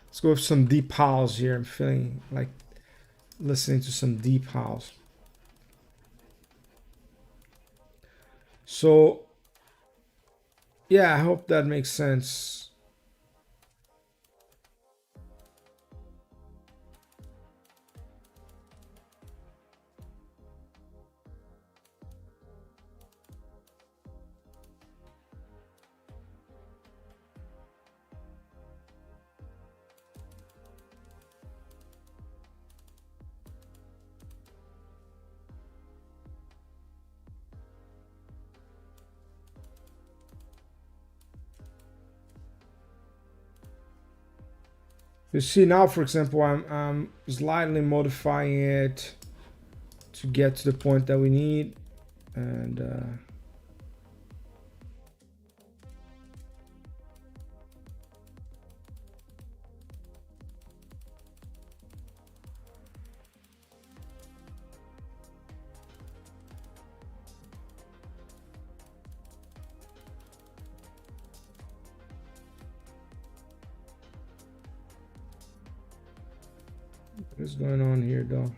Let's go with some deep howls here. I'm feeling like listening to some deep howls. So yeah, I hope that makes sense. You see now, for example, I'm slightly modifying it to get to the point that we need, and what's going on here though?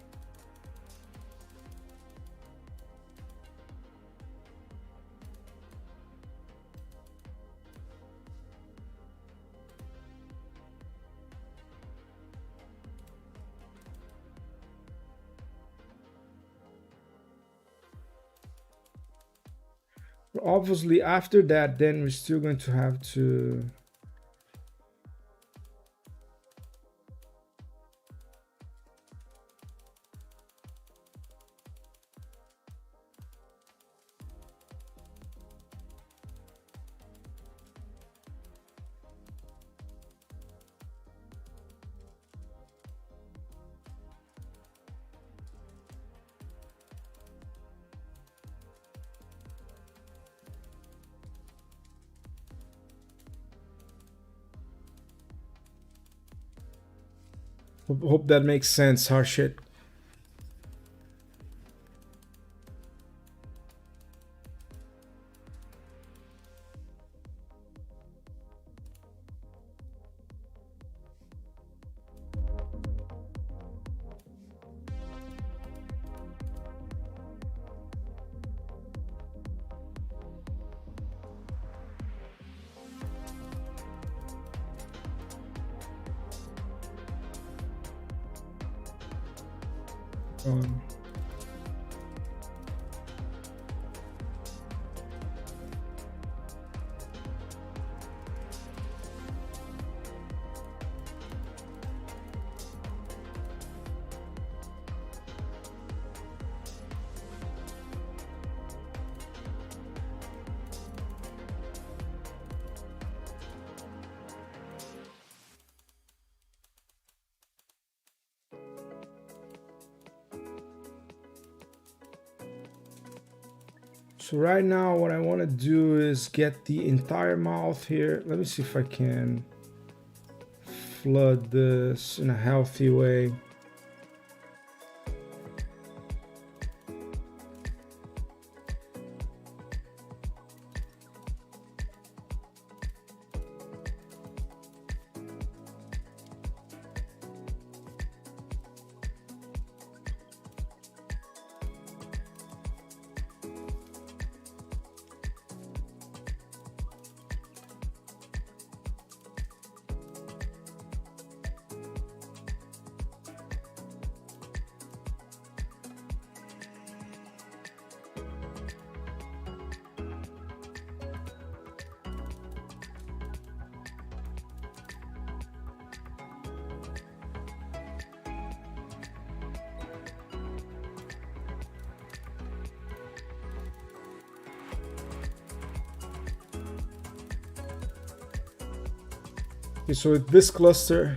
Obviously, after that, then we're still going to have to. Hope that makes sense, Harshit. Um, So right now what I want to do is get the entire mouth here. Let me see if I can flood this in a healthy way. Okay, so with this cluster,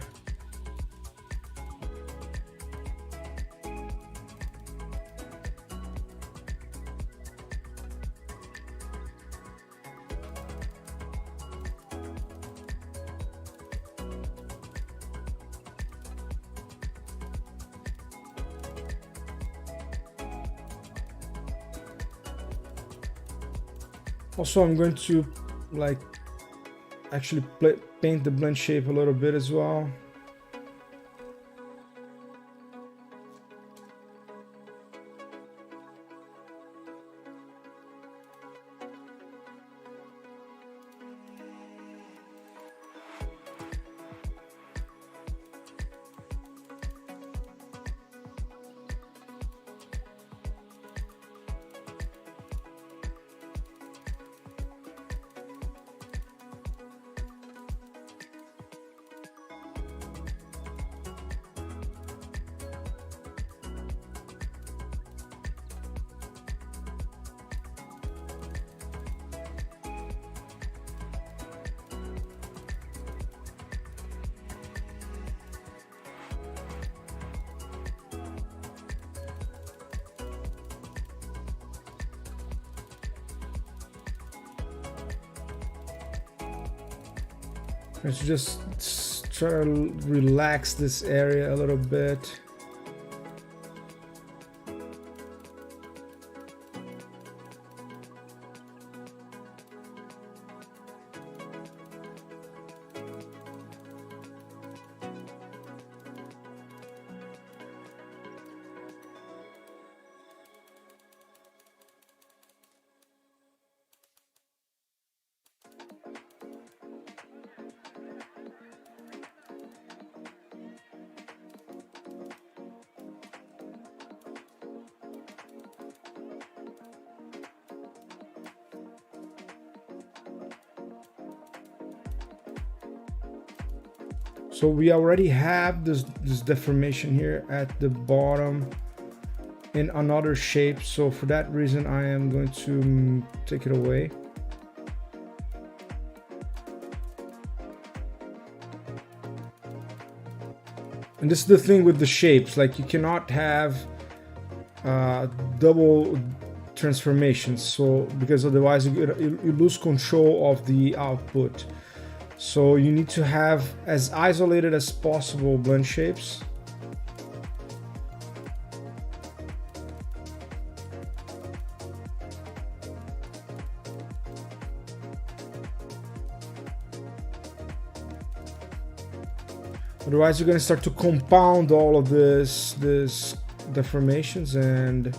also I'm going to like actually paint the blend shape a little bit as well. Let's just try to relax this area a little bit. So we already have this deformation here at the bottom in another shape. So for that reason, I am going to take it away. And this is the thing with the shapes, like you cannot have double transformations, so because otherwise you lose control of the output. So you need to have as isolated as possible blend shapes. Otherwise you're going to start to compound all of this deformations and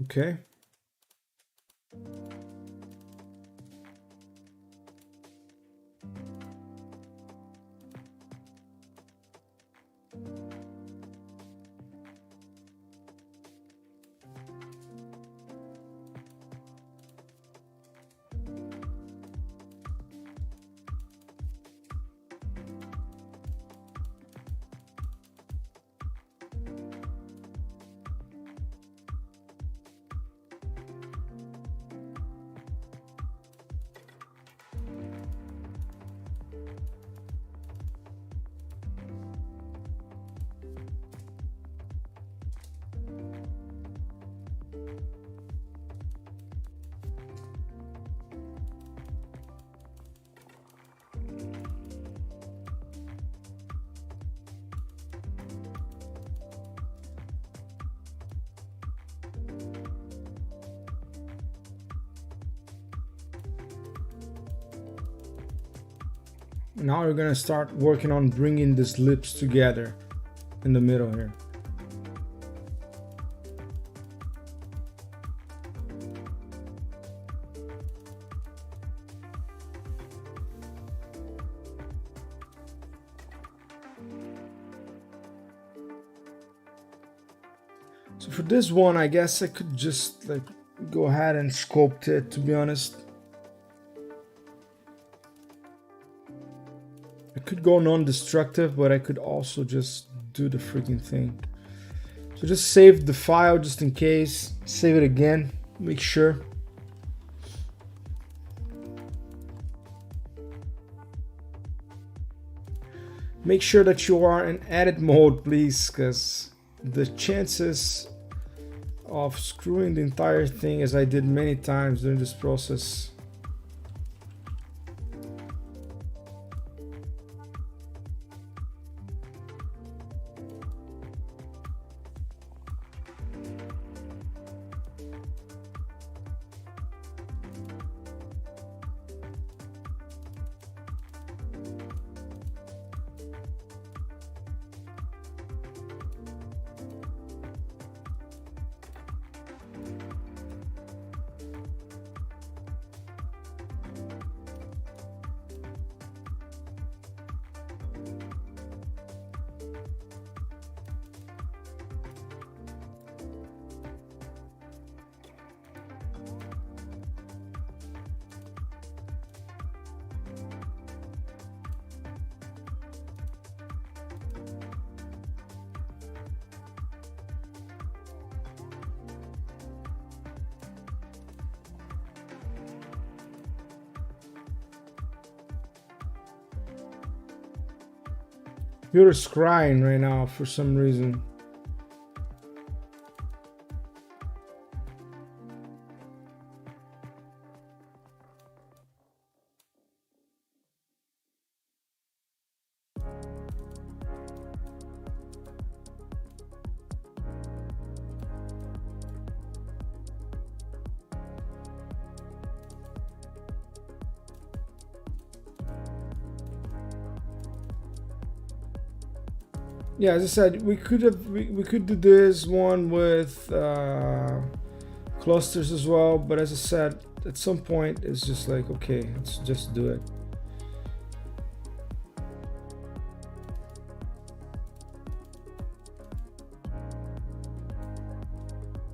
Okay. Now we're gonna start working on bringing these lips together in the middle here. So for this one, I guess I could just like go ahead and sculpt it, to be honest. I could go non-destructive, but I could also just do the freaking thing. So just save the file just in case. Save it again, make sure. Make sure that you are in edit mode, please, because the chances of screwing the entire thing, as I did many times during this process, computer's crying right now for some reason. Yeah, as I said, we could do this one with clusters as well, but as I said, at some point it's just like, okay, let's just do it.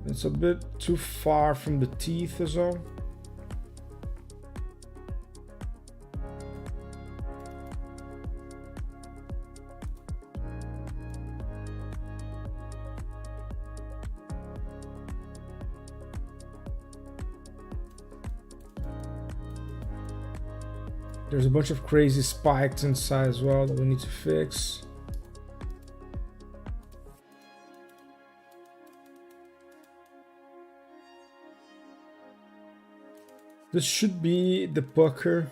It's a bit too far from the teeth as well. There's a bunch of crazy spikes inside as well that we need to fix. This should be the pucker.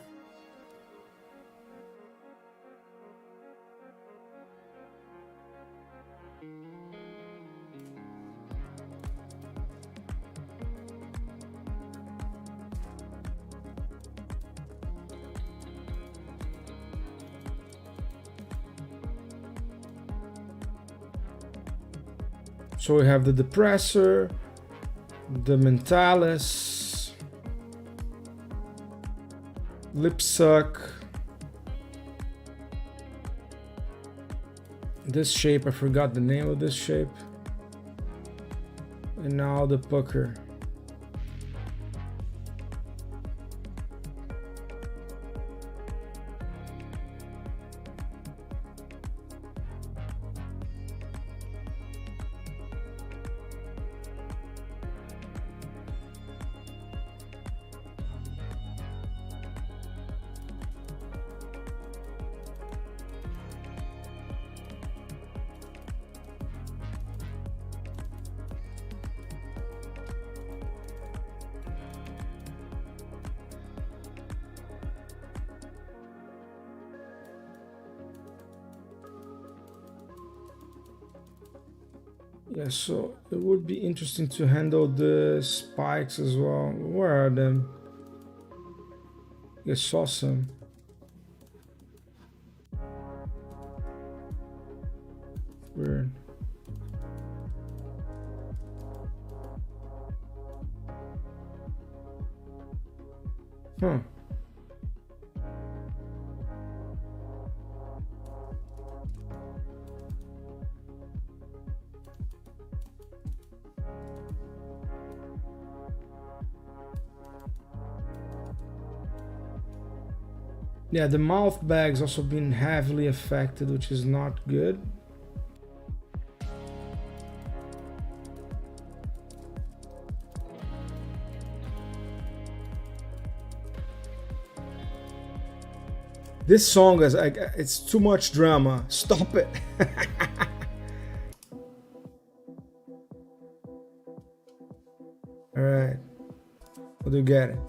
So we have the depressor, The Mentalis, Lip Suck. This shape, I forgot the name of this shape. And now the pucker. Yeah, so it would be interesting to handle the spikes as well. Where are them? I saw some. Weird. Huh. Yeah, the mouth bag's also been heavily affected, which is not good. This song is like, it's too much drama. Stop it. All right. What do you get it?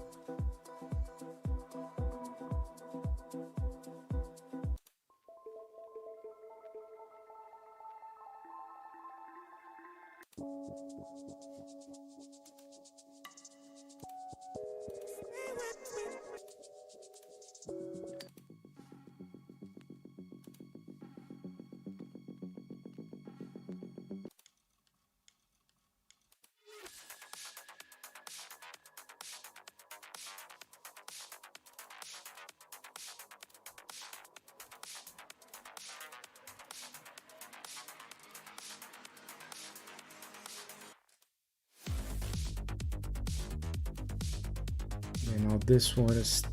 You know, this one is.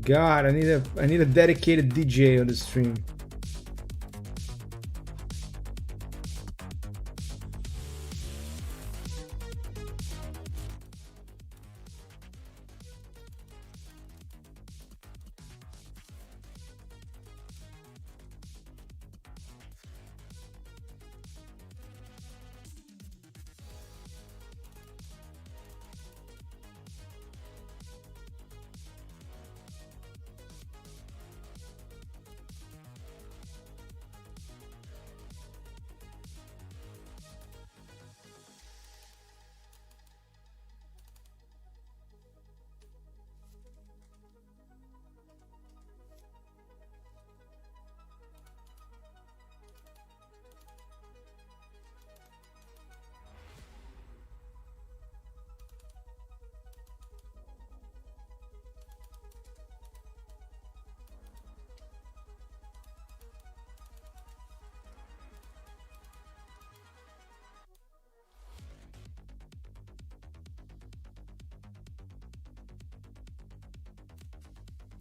God, I need a dedicated DJ on the stream.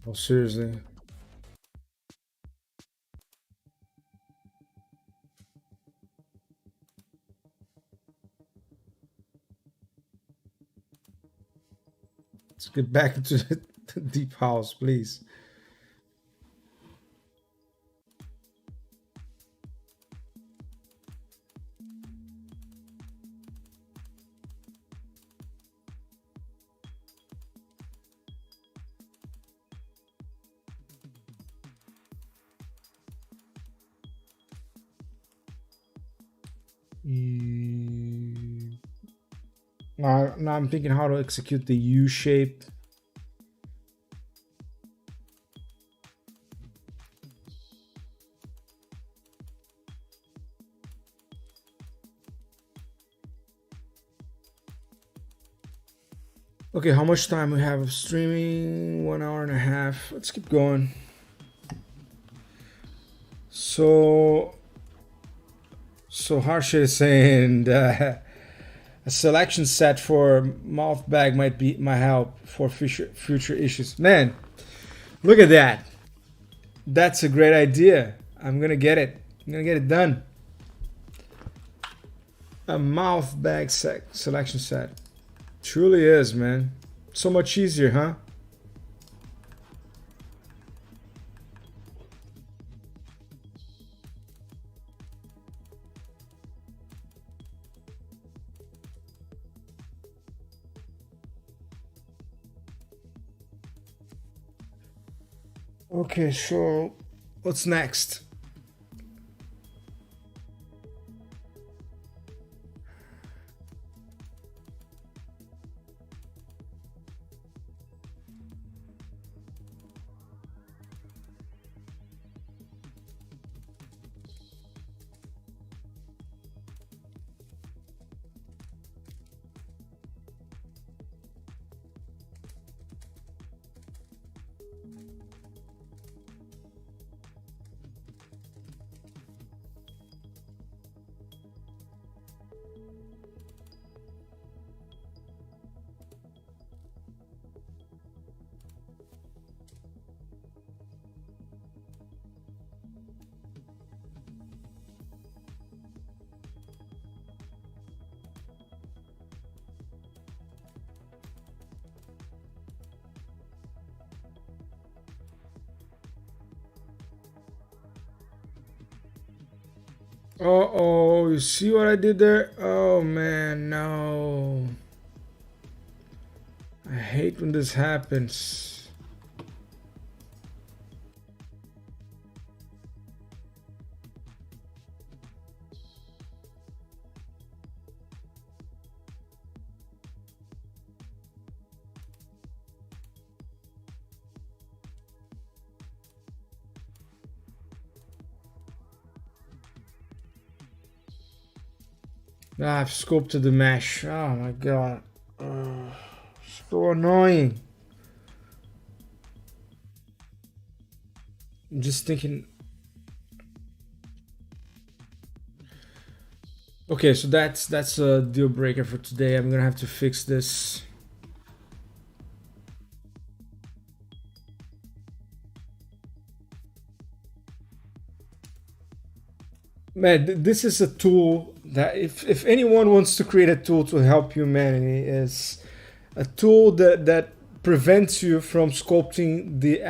Oh, seriously. Let's get back into the deep house, please. Now I'm thinking how to execute the U shape. Okay, how much time we have of streaming? 1 hour and a half. Let's keep going. So Harsh is saying that a selection set for mouth bag might help for future issues. Man, look at that. That's a great idea. I'm gonna get it. I'm gonna get it done. A mouth bag selection set. Truly is, man. So much easier, huh? Okay, so what's next? Oh, you see what I did there? Oh man, no. I hate when this happens. Ah, I've sculpted the mesh. Oh my god. So annoying. I'm just thinking. Okay, so that's a deal breaker for today. I'm gonna have to fix this. Man, this is a tool that if anyone wants to create a tool to help humanity, is a tool that prevents you from sculpting the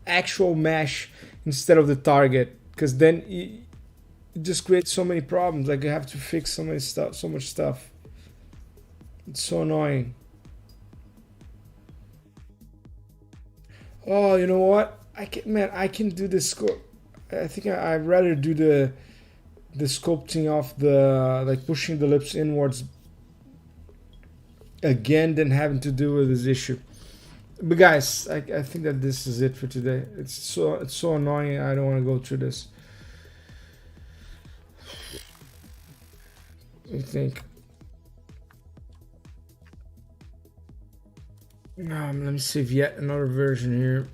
actual mesh instead of the target, because then it just creates so many problems. Like you have to fix so many stuff, so much stuff. It's so annoying. Oh, you know what? I can do this scope. I think I'd rather do the sculpting of the, like, pushing the lips inwards again than having to deal with this issue. But guys, I think that this is it for today. It's so annoying. I don't want to go through this. I think. Let me save yet another version here.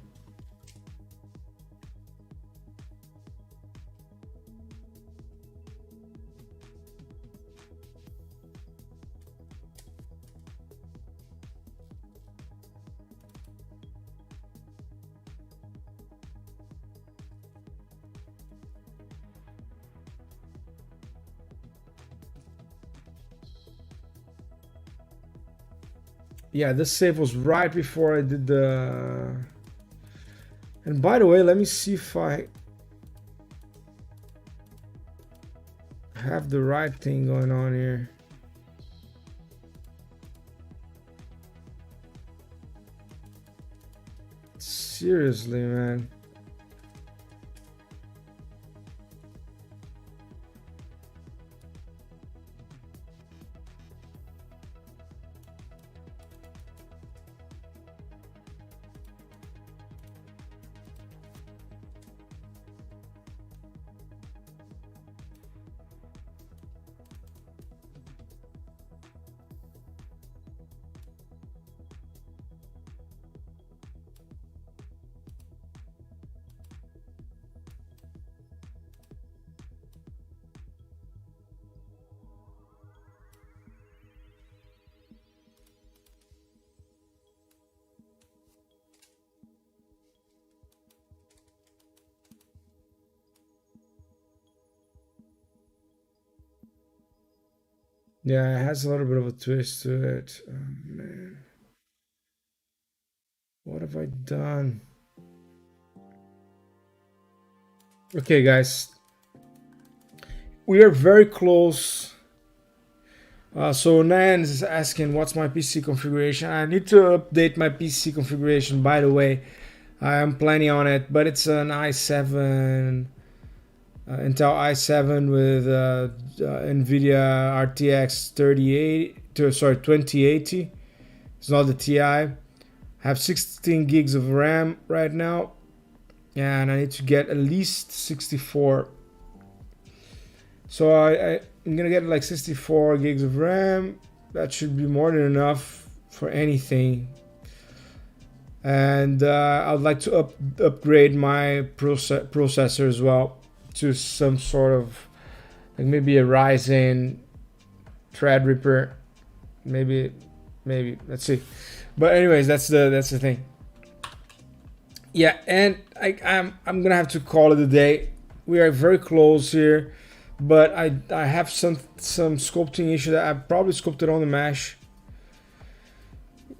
Yeah, this save was right before I did the. And by the way, let me see if I have the right thing going on here. Seriously, man. Yeah, it has a little bit of a twist to it. Oh, man, what have I done? Okay, guys, we are very close. So Nan is asking what's my PC configuration. I need to update my PC configuration. By the way, I am planning on it, but it's an i7, Intel i7 with NVIDIA RTX 2080. It's not the Ti. I have 16 gigs of RAM right now, and I need to get at least 64. So I'm gonna get like 64 gigs of RAM. That should be more than enough for anything. And I'd like to upgrade my processor as well to some sort of like maybe a Ryzen Threadripper, maybe let's see. But anyways, that's the thing. Yeah, and I'm gonna have to call it a day. We are very close here, but I have some sculpting issue that I probably sculpted on the mesh.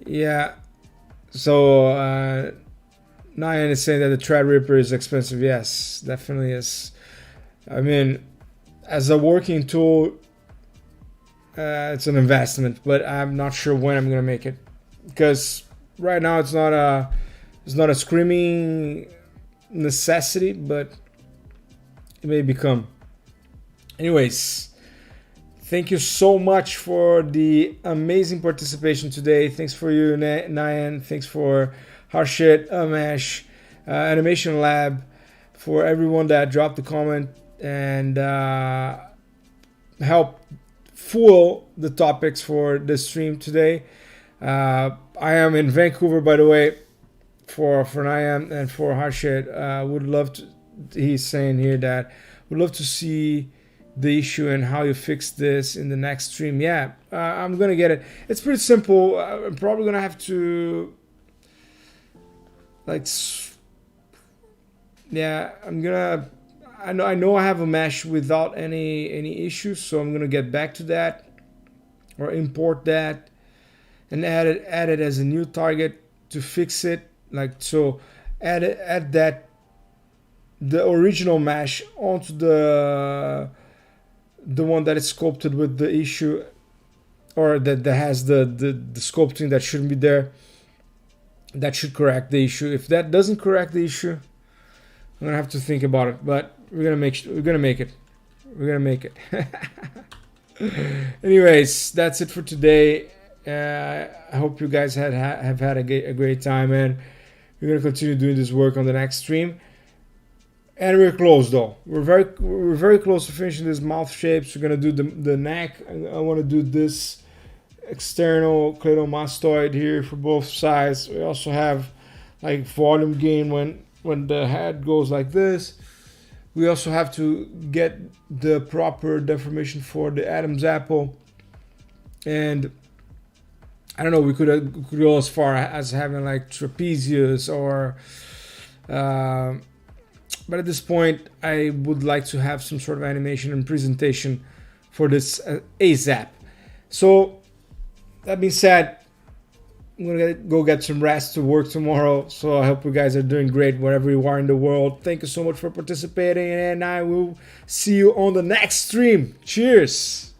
Yeah, so Nyan is saying that the Threadripper is expensive. Yes, definitely is. I mean, as a working tool, it's an investment, but I'm not sure when I'm gonna make it, because right now it's not a screaming necessity, but it may become. Anyways, thank you so much for the amazing participation today. Thanks for you, Nyan. Thanks for Harshit, Amesh, Animation Lab, for everyone that dropped the comment and helped fuel the topics for the stream today. I am in Vancouver, by the way, for Nyan and for Harshit. Would love to. He's saying here that would love to see the issue and how you fix this in the next stream. Yeah, I'm gonna get it. It's pretty simple. I'm probably gonna have to like, yeah, I know I have a mesh without any issues, so I'm gonna get back to that or import that and add it as a new target to fix it. Like, so add that the original mesh onto the one that is sculpted with the issue, or that has the sculpting that shouldn't be there. That should correct the issue. If that doesn't correct the issue, I'm gonna have to think about it. But we're gonna make it. We're gonna make it. Anyways, that's it for today. I hope you guys have had a great time, and we're gonna continue doing this work on the next stream. And we're close though. We're very close to finishing this mouth shapes. We're gonna do the neck. I want to do this external cladomastoid here for both sides. We also have like volume gain when the head goes like this. We also have to get the proper deformation for the Adam's apple, and I don't know. We could go as far as having like trapezius or. But at this point, I would like to have some sort of animation and presentation for this ASAP. So, that being said, I'm going to go get some rest to work tomorrow. So, I hope you guys are doing great wherever you are in the world. Thank you so much for participating, and I will see you on the next stream. Cheers!